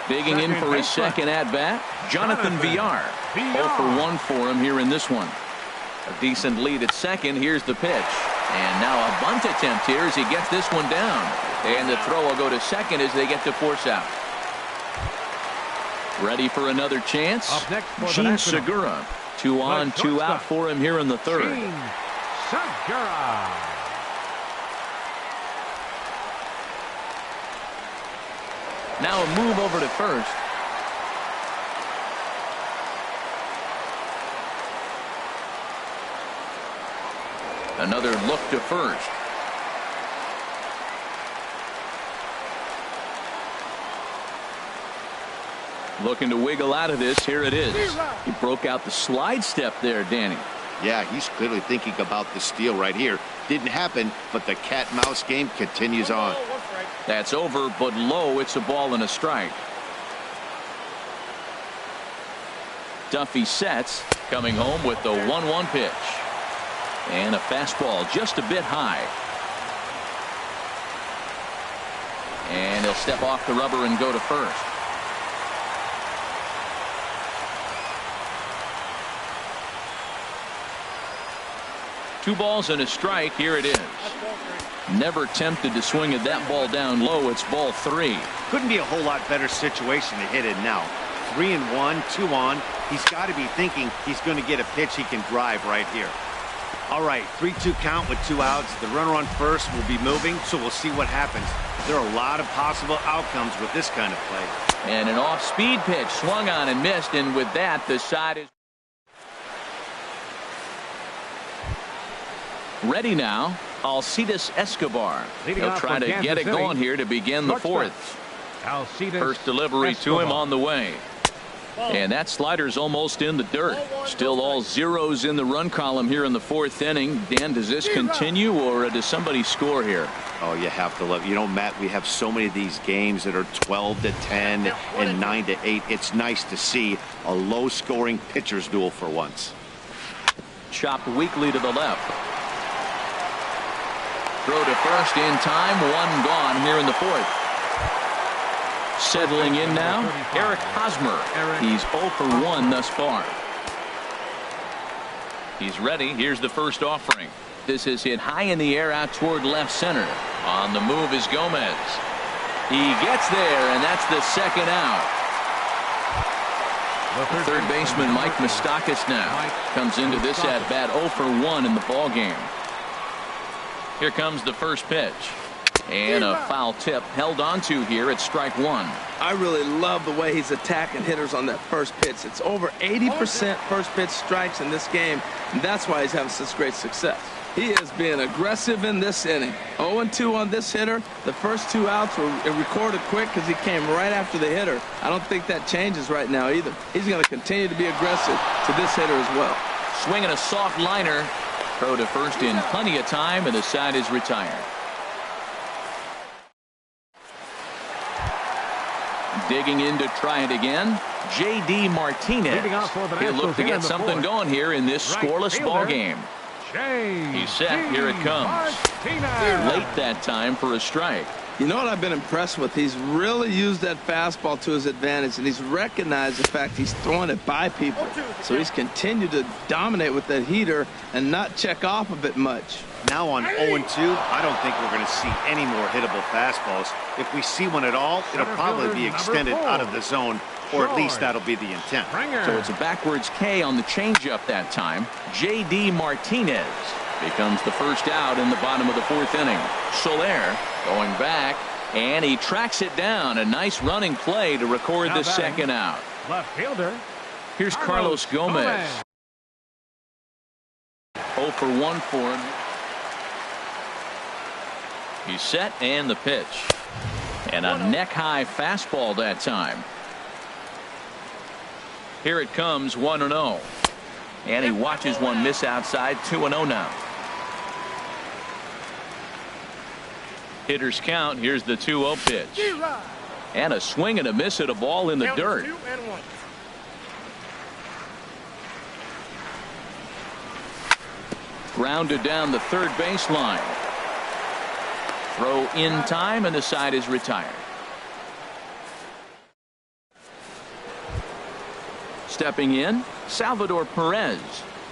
Digging in for his second at-bat, Jonathan Villar. 0 for 1 for him here in this one. A decent lead at second. Here's the pitch. And now a bunt attempt here as he gets this one down. And the throw will go to second as they get to force out. Ready for another chance? Gene Segura. 2 on, 2 out for him here in the third. Segura. Now a move over to first. Another look to first. Looking to wiggle out of this. Here it is. He broke out the slide step there, Danny. Yeah, he's clearly thinking about the steal right here. Didn't happen, but the cat-mouse game continues on. That's over, but low. It's a ball and a strike. Duffy sets, coming home with the 1-1 pitch. And a fastball just a bit high. And he'll step off the rubber and go to first. Two balls and a strike. Here it is. Never tempted to swing at that ball down low. It's ball 3. Couldn't be a whole lot better situation to hit it now. 3-1, 2 on. He's got to be thinking he's going to get a pitch he can drive right here. All right, 3-2 count with 2 outs. The runner on first will be moving, so we'll see what happens. There are a lot of possible outcomes with this kind of play. And an off-speed pitch swung on and missed, and with that, the side is ready now. Alcides Escobar. He'll try to get it going here to begin the fourth. First delivery to him on the way. And that slider's almost in the dirt. Still all zeros in the run column here in the fourth inning. Dan, does this continue, or does somebody score here? Oh, you have to love. You know, Matt, we have so many of these games that are 12-10 and 9-8. It's nice to see a low-scoring pitcher's duel for once. Chopped weakly to the left. Throw to first in time. One gone here in the fourth. Settling in now, Eric Hosmer. He's 0 for 1 thus far. He's ready. Here's the first offering. This is hit high in the air out toward left center. On the move is Gomez. He gets there, and that's the second out. Third baseman Mike Moustakas now comes into this at bat 0 for 1 in the ball game. Here comes the first pitch. And a foul tip held onto here at strike 1. I really love the way he's attacking hitters on that first pitch. It's over 80% first pitch strikes in this game, and that's why he's having such great success. He is being aggressive in this inning. 0-2 on this hitter. The first 2 outs were recorded quick because he came right after the hitter. I don't think that changes right now either. He's going to continue to be aggressive to this hitter as well. Swinging a soft liner. Throw to first in plenty of time, and the side is retired. Digging in to try it again, J.D. Martinez. He'll look to get something going here in this scoreless ball game. He's set. Here it comes. Late that time for a strike. You know what I've been impressed with? He's really used that fastball to his advantage, and he's recognized the fact he's throwing it by people. So he's continued to dominate with that heater and not check off of it much. Now on 0-2, I don't think we're going to see any more hittable fastballs. If we see one at all, it'll probably be extended out of the zone, or at least that'll be the intent. So it's a backwards K on the changeup that time. J.D. Martinez becomes the first out in the bottom of the fourth inning. Soler going back, and he tracks it down. A nice running play to record the second out. Left fielder. Here's Carlos Gomez. 0 for 1 for him. He's set, and the pitch. And a neck-high fastball that time. Here it comes, 1-0. And he watches one miss outside, 2-0 now. Hitters count. Here's the 2-0 pitch. And a swing and a miss at a ball in the dirt. Grounded down the third baseline. Throw in time, and the side is retired. Stepping in, Salvador Perez.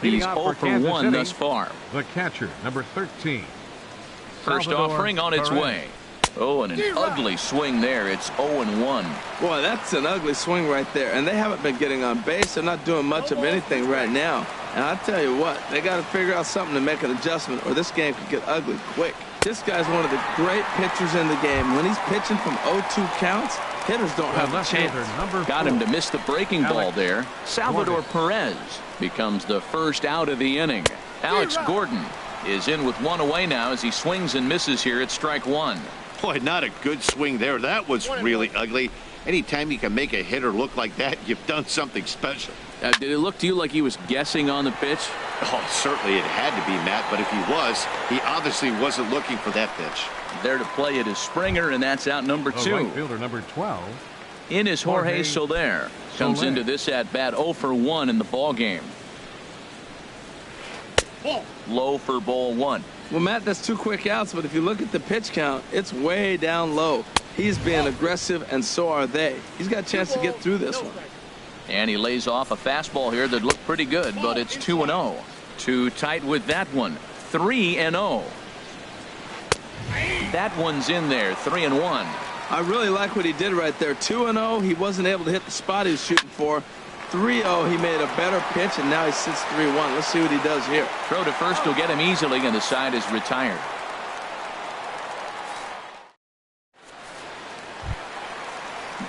He's 0 for 1 thus far. The catcher, number 13. First Salvador offering on its Perez. way. Oh, and an ugly swing there. It's 0-1. Boy, that's an ugly swing right there. And they haven't been getting on base. They're not doing much of anything right now. And I'll tell you what, they got to figure out something to make an adjustment, or this game could get ugly quick. This guy's one of the great pitchers in the game. When he's pitching from 0-2 counts, hitters don't have a chance. Got him to miss the breaking ball there. Salvador Perez becomes the first out of the inning. Alex Gordon is in with one away now as he swings and misses here at strike one. Boy, not a good swing there. That was really ugly. Anytime you can make a hitter look like that, you've done something special. Did it look to you like he was guessing on the pitch? Oh, certainly it had to be, Matt, but if he was, he obviously wasn't looking for that pitch. There to play it is Springer, and that's out number 2. Right fielder, number 12. In is Jorge Soler. Comes into this at bat 0 for 1 in the ball game. Low for ball 1. Well, Matt, that's 2 quick outs, but if you look at the pitch count, it's way down low. He's being aggressive, and so are they. He's got a chance to get through this one. And he lays off a fastball here that looked pretty good, but it's 2-0. Too tight with that one. 3-0. That one's in there. 3-1. I really like what he did right there. 2-0. He wasn't able to hit the spot he was shooting for. 3-0. He made a better pitch, and now he sits 3-1. Let's see what he does here. Throw to first will get him easily, and the side is retired.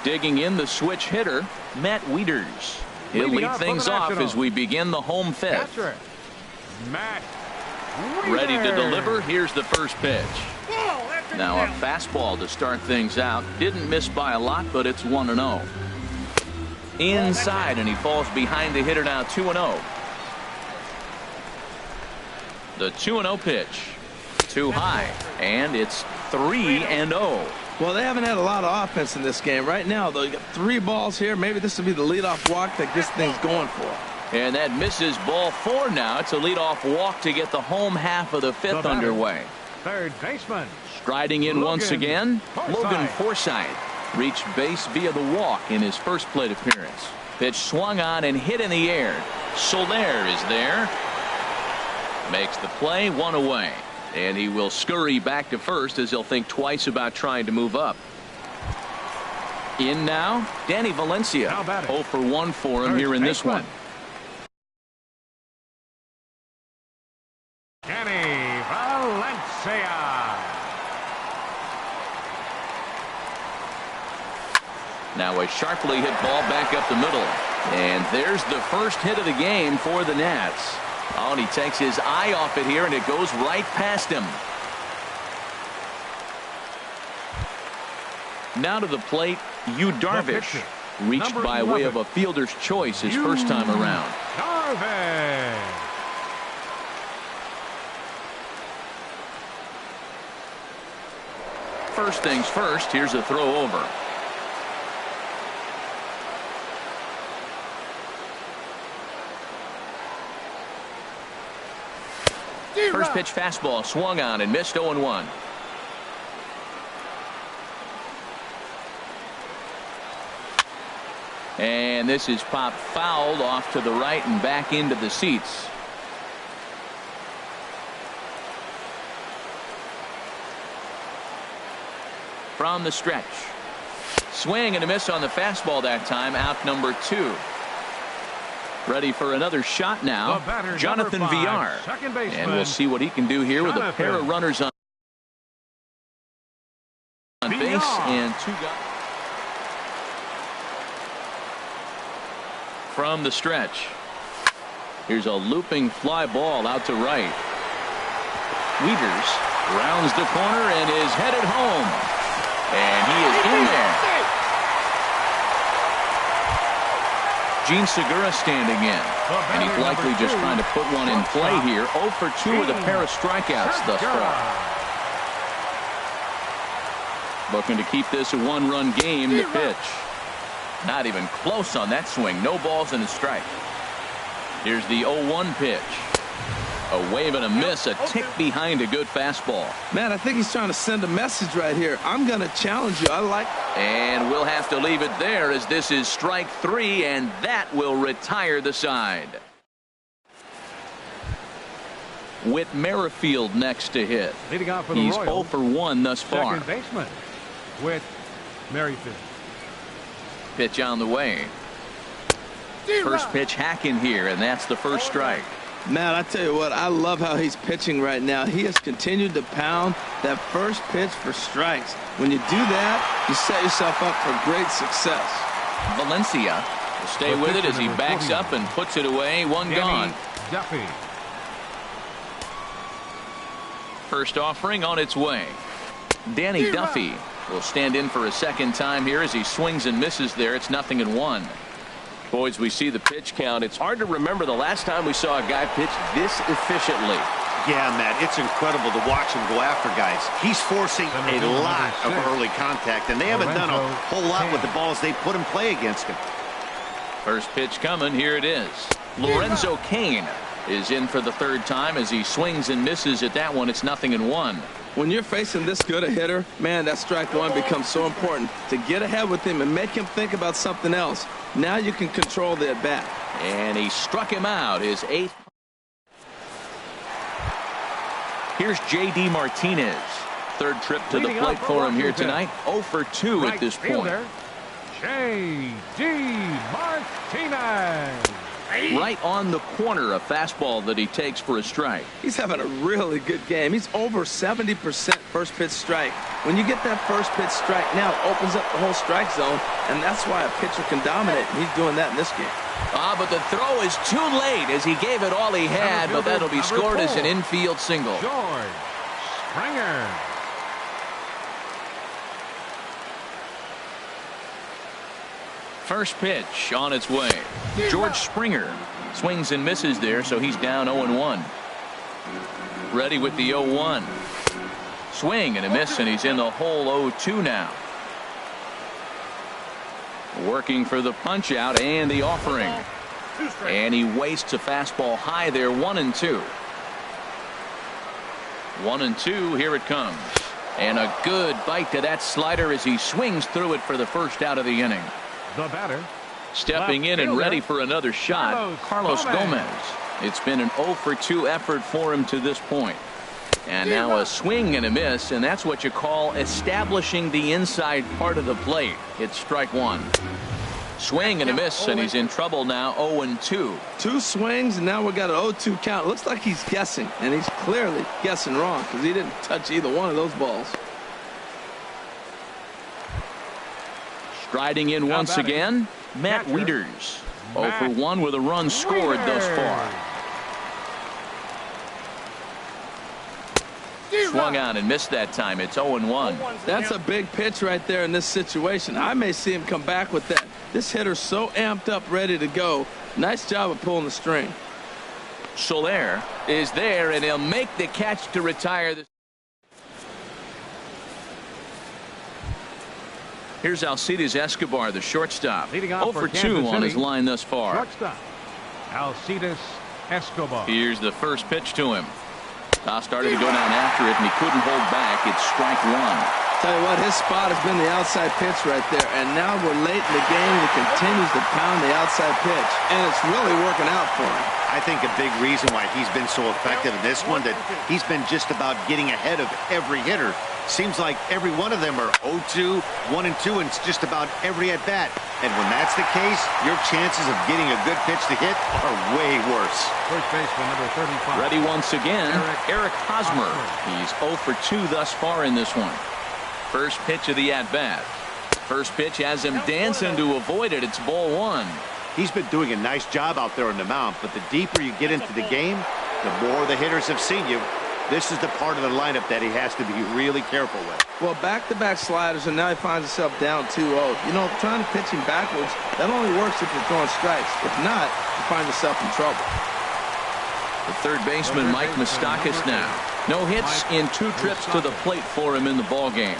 Digging in the switch hitter, Matt Wieters. He'll lead things off as we begin the home fifth. Matt Ready to deliver. Here's the first pitch. Now a fastball to start things out. Didn't miss by a lot, but it's 1-0. Inside, and he falls behind the hitter now. 2-0. The 2-0 pitch. Too high, and it's 3-0. Well, they haven't had a lot of offense in this game. Right now, though, you got 3 balls here. Maybe this will be the leadoff walk that gets things going for them. And that misses ball 4 now. It's a leadoff walk to get the home half of the fifth underway. Third baseman. Striding in once again, Logan Forsythe reached base via the walk in his first plate appearance. Pitch swung on and hit in the air. Soler is there. Makes the play, 1 away. And he will scurry back to first as he'll think twice about trying to move up. In now, Danny Valencia. 0 for 1 for him here in this one. Danny Valencia. Now a sharply hit ball back up the middle. And there's the first hit of the game for the Nats. Oh, and he takes his eye off it here, and it goes right past him. Now to the plate, Yu Darvish. Reached by way of a fielder's choice his first time around. Darvish. First things first, here's a throw over. First pitch fastball swung on and missed. 0-1. And this is popped fouled off to the right and back into the seats. From the stretch. Swing and a miss on the fastball that time. Out number 2. Ready for another shot now. Jonathan Villar. And we'll see what he can do here with a pair of runners on base and 2 guys. From the stretch. Here's a looping fly ball out to right. Wieters rounds the corner and is headed home. And he is in there. Gene Segura standing in. And he's likely just trying to put one in play here. 0 for 2 with a pair of strikeouts thus far. Looking to keep this a one-run game. The pitch. Not even close on that swing. No balls and a strike. Here's the 0-1 pitch. A wave and a miss, a tick behind a good fastball. Man, I think he's trying to send a message right here. I'm going to challenge you. I like. And we'll have to leave it there as this is strike 3, and that will retire the side. Whit Merrifield next to hit. Leading off for the He's Royals, 0 for 1 thus far. second baseman with Merrifield. Pitch on the way. First pitch hacking here, and that's the first strike. Man, I tell you what, I love how he's pitching right now. He has continued to pound that first pitch for strikes. When you do that, you set yourself up for great success. Valencia will stay with it as he backs up and puts it away. One gone. Duffy. First offering on its way. Danny Duffy will stand in for a second time here as he swings and misses there. It's 0-1. Boys, we see the pitch count. It's hard to remember the last time we saw a guy pitch this efficiently. Yeah, Matt, it's incredible to watch him go after guys. He's forcing a lot of early contact, and they haven't done a whole lot with the balls they put in play against him. First pitch coming. Here it is. Lorenzo Cain is in for the third time as he swings and misses at that one. It's 0-1. When you're facing this good a hitter, man, that strike one becomes so important to get ahead with him and make him think about something else. Now you can control the at bat. And he struck him out, his 8th. Here's J.D. Martinez. Third trip to the plate for him here tonight. 0 for 2 at this point. J.D. Martinez. Right on the corner, a fastball that he takes for a strike. He's having a really good game. He's over 70% first pitch strike. When you get that first pitch strike, now it opens up the whole strike zone, and that's why a pitcher can dominate, and he's doing that in this game. But the throw is too late as he gave it all he had, but that'll be scored as an infield single. George Springer. First pitch on its way. George Springer swings and misses there, so he's down 0-1. Ready with the 0-1. Swing and a miss, and he's in the hole 0-2 now. Working for the punch out and the offering. And he wastes a fastball high there. 1-2. 1-2. Here it comes. And a good bite to that slider as he swings through it for the first out of the inning. The batter. Stepping in and ready for another shot, Carlos Gomez. It's been an 0 for 2 effort for him to this point. And now a swing and a miss, and that's what you call establishing the inside part of the plate. It's strike one. Swing and a miss, and he's in trouble now. 0-2. Two swings, and now we got an 0-2 count. Looks like he's guessing, and he's clearly guessing wrong because he didn't touch either one of those balls. Striding in once again, Matt Wieters. 0 for 1 with a run scored thus far. Swung on and missed that time. It's 0-1. That's a big pitch right there in this situation. I may see him come back with that. This hitter's so amped up, ready to go. Nice job of pulling the string. Soler is there, and he'll make the catch to retire this. Here's Alcides Escobar, the shortstop. 0 for 2 on his line thus far. Shortstop, Alcides Escobar. Here's the first pitch to him. Toss started to go down after it, and he couldn't hold back. It's strike one. Tell you what, his spot has been the outside pitch right there, and now we're late in the game. He continues to pound the outside pitch, and it's really working out for him. I think a big reason why he's been so effective in this one, that he's been just about getting ahead of every hitter. Seems like every one of them are 0-2, 1-2, and it's just about every at-bat. And when that's the case, your chances of getting a good pitch to hit are way worse. First baseman number 35. Ready once again, Eric Hosmer. He's 0 for 2 thus far in this one. First pitch of the at-bat. First pitch has him dancing to avoid it. It's ball one. He's been doing a nice job out there on the mound, but the deeper you get into the game, the more the hitters have seen you. This is the part of the lineup that he has to be really careful with. Well, back-to-back sliders, and now he finds himself down 2-0. You know, trying to pitch him backwards, that only works if you're throwing strikes. If not, you find yourself in trouble. The third baseman, Mike Moustakas now. No hits in 2 trips to the plate for him in the ballgame.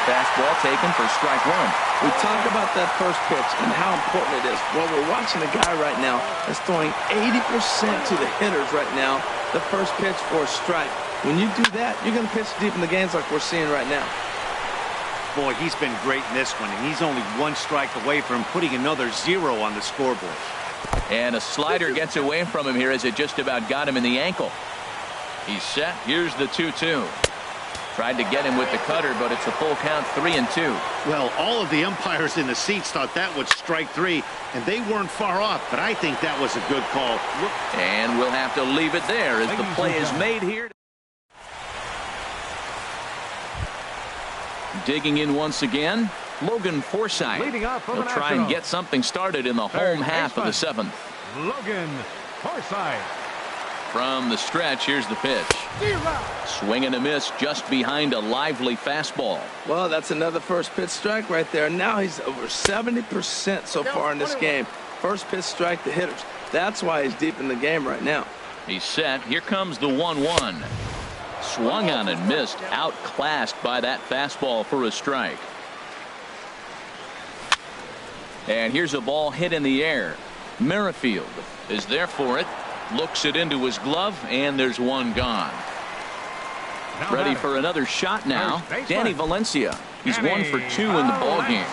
Fastball taken for strike 1. We talk about that first pitch and how important it is. Well, we're watching a guy right now that's throwing 80% to the hitters right now, the first pitch for a strike. When you do that, you're going to pitch deep in the games like we're seeing right now. Boy, he's been great in this one, and he's only 1 strike away from putting another 0 on the scoreboard. And a slider gets away from him here as it just about got him in the ankle. He's set. Here's the 2-2. Tried to get him with the cutter, but it's a full count, 3-2. Well, all of the umpires in the seats thought that was strike 3, and they weren't far off, but I think that was a good call. And we'll have to leave it there as the play is made here. Digging in once again, Logan Forsythe. He'll try and get something started in the home half of the 7th. Logan Forsythe. From the stretch, here's the pitch. Swing and a miss just behind a lively fastball. Well, that's another first pitch strike right there. Now he's over 70% so far in this game. First pitch strike to hitters. That's why he's deep in the game right now. He's set. Here comes the 1-1. Swung on and missed. Outclassed by that fastball for a strike. And here's a ball hit in the air. Merrifield is there for it. Looks it into his glove, and there's one gone. Ready for another shot now. Danny Valencia. He's 1 for 2 in the ballgame.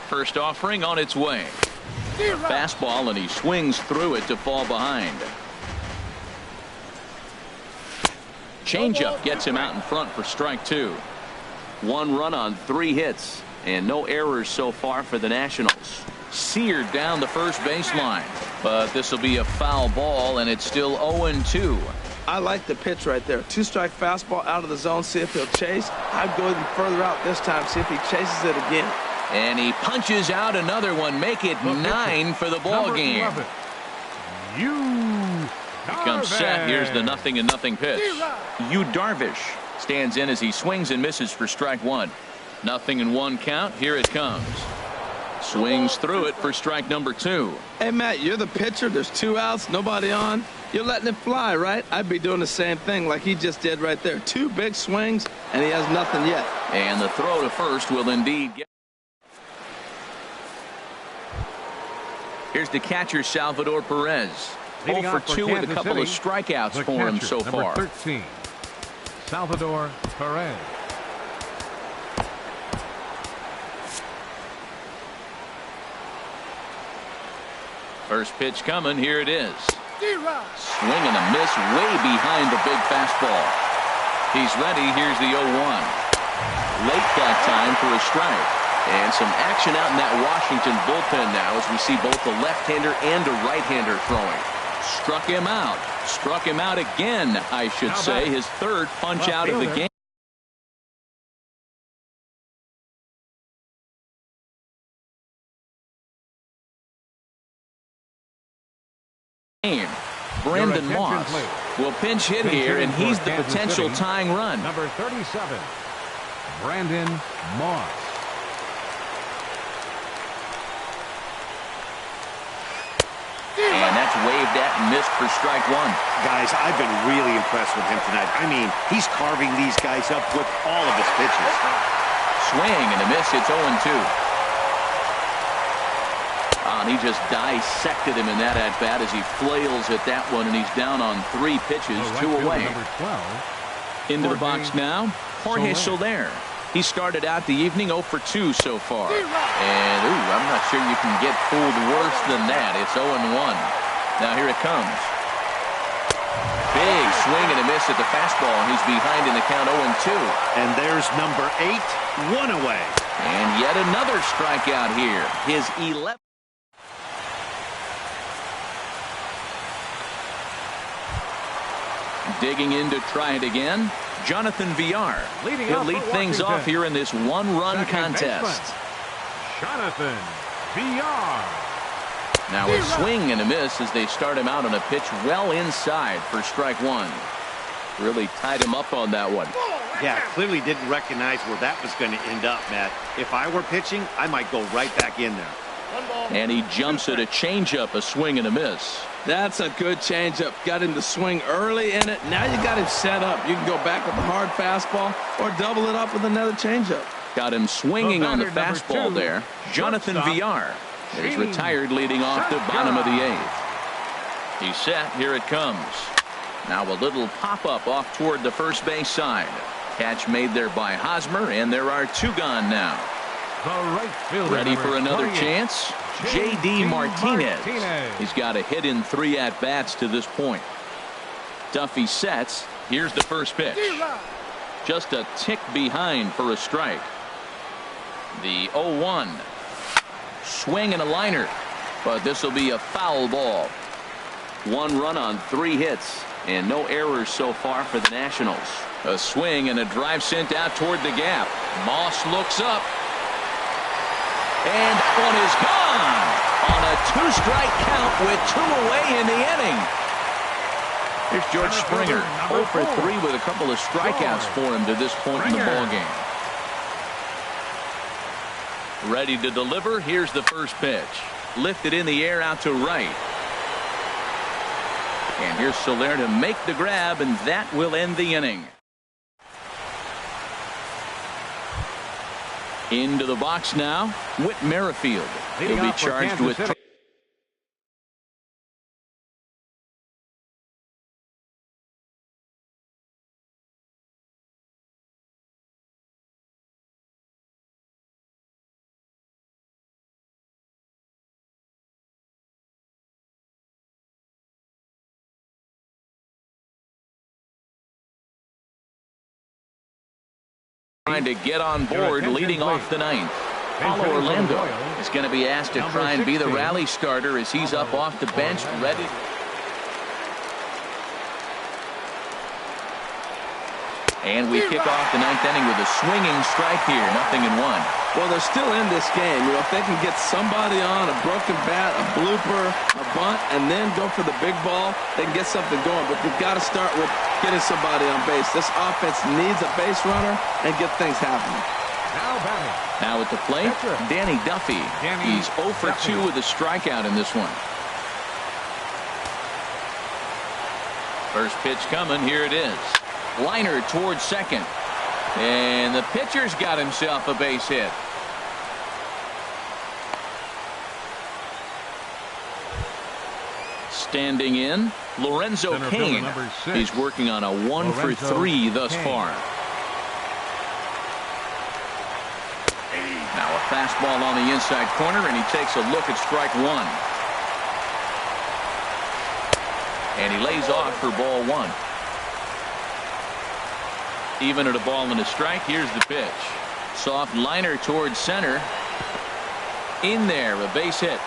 First offering on its way. Fastball, and he swings through it to fall behind. Changeup gets him out in front for strike 2. 1 run on 3 hits. And no errors so far for the Nationals. Seared down the first baseline. But this will be a foul ball, and it's still 0-2. I like the pitch right there. 2-strike fastball out of the zone. See if he'll chase. I'd go even further out this time. See if he chases it again. And he punches out another one. Make it 9 for the ball game. He comes set. Here's the 0-0 pitch. Yu Darvish stands in as he swings and misses for strike 1. 0-1 count. Here it comes. Swings through it for strike number 2. Hey, Matt, you're the pitcher. There's 2 outs, nobody on. You're letting it fly, right? I'd be doing the same thing like he just did right there. 2 big swings, and he has nothing yet. And the throw to first will indeed get. Here's the catcher, Salvador Perez. 0 for 2 with a couple of strikeouts for him so far. 13, Salvador Perez. First pitch coming. Here it is. Swing and a miss way behind the big fastball. He's ready. Here's the 0-1. Late that time for a strike. And some action out in that Washington bullpen now as we see both a left-hander and a right-hander throwing. Struck him out. Struck him out again, I should say. His 3rd punch out of the game. Brandon Moss will pinch hit here, and he's the potential tying run. Number 37, Brandon Moss. And that's waved at and missed for strike 1. Guys, I've been really impressed with him tonight. I mean, he's carving these guys up with all of his pitches. Swing and a miss. It's 0-2. And he just dissected him in that at-bat as he flails at that one, and he's down on 3 pitches, 2 away. Into the box now, Jorge Soler. He started out the evening 0 for 2 so far. And, I'm not sure you can get fooled worse than that. It's 0-1. Now here it comes. Big swing and a miss at the fastball, and he's behind in the count 0-2. And there's number 8, 1 away. And yet another strikeout here. His 11th. Digging in to try it again. Jonathan Villar. He'll lead things off here in this 1-run contest. Jonathan VR. Now a swing and a miss as they start him out on a pitch well inside for strike one. Really tied him up on that one. Yeah, clearly didn't recognize where that was going to end up, Matt. If I were pitching, I might go right back in there. And he jumps at a changeup, a swing and a miss. That's a good changeup. Got him to swing early in it. Now you got him set up. You can go back with a hard fastball or double it up with another changeup. Got him swinging on the Batter number fastball 2, there. Jonathan shortstop, Villar is retired, leading off the bottom of the eighth. He's set. Here it comes. Now a little pop-up off toward the first base side. Catch made there by Hosmer, and there are two gone now. The right fielder, Ready for number another 28, chance? J.D. Martinez. He's got a hit in 3 at-bats to this point. Duffy sets. Here's the first pitch. Just a tick behind for a strike. The 0-1. Swing and a liner, but this will be a foul ball. 1 run on 3 hits, and no errors so far for the Nationals. A swing and a drive sent out toward the gap. Moss looks up. And that one is gone on a 2-strike count with 2 away in the inning. Here's George Springer, 0 for 3 with a couple of strikeouts for him to this point in the ballgame. Ready to deliver. Here's the first pitch. Lifted in the air out to right. And here's Soler to make the grab, and that will end the inning. Into the box now, Whit Merrifield. He'll be charged with trying to get on board, leading off the ninth. Paulo Orlando is going to be asked to try and be the rally starter as he's up off the bench, ready. And we kick off the ninth inning with a swinging strike here, 0-1. Well, they're still in this game. You know, if they can get somebody on a broken bat, a blooper, a bunt, and then go for the big ball, they can get something going. But they've got to start with getting somebody on base. This offense needs a base runner and get things happening. Now at the plate, Danny Duffy. He's 0 for 2 with a strikeout in this one. First pitch coming. Here it is. Liner towards second. And the pitcher's got himself a base hit. Standing in, Lorenzo Cain. He's working on a 1 for 3 thus far. Now a fastball on the inside corner, and he takes a look at strike 1. And he lays off for ball 1. Even at a ball and a strike. Here's the pitch. Soft liner towards center. In there, a base hit.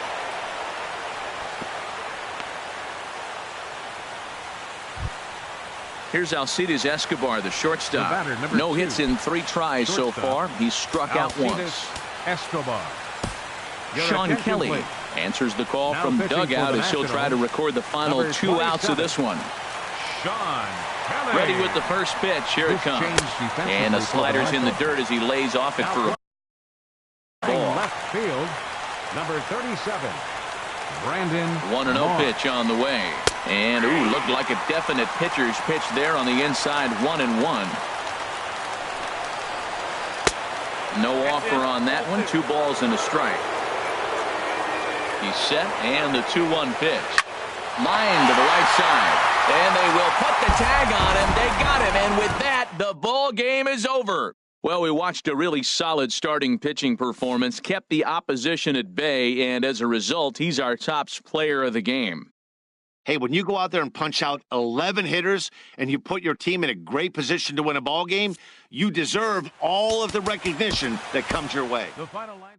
Here's Alcides Escobar, the shortstop. No hits in 3 tries so far. He's struck out once. Escobar. Sean Kelly answers the call from dugout as he'll try to record the final 2 outs of this one. Sean Kelly. Ready with the first pitch. Here it comes. And the slider's in the dirt as he lays off it for a ball. Left field, number 37, Brandon. 1-0 pitch on the way. And, ooh, looked like a definite pitcher's pitch there on the inside. 1-1. No offer on that one. 2 balls and a strike. He's set, and the 2-1 pitch. Line to the right side. And they will put the tag on him. They got him. And with that, the ball game is over. Well, we watched a really solid starting pitching performance, kept the opposition at bay, and as a result, he's our top player of the game. Hey, when you go out there and punch out 11 hitters and you put your team in a great position to win a ball game, you deserve all of the recognition that comes your way. The final line.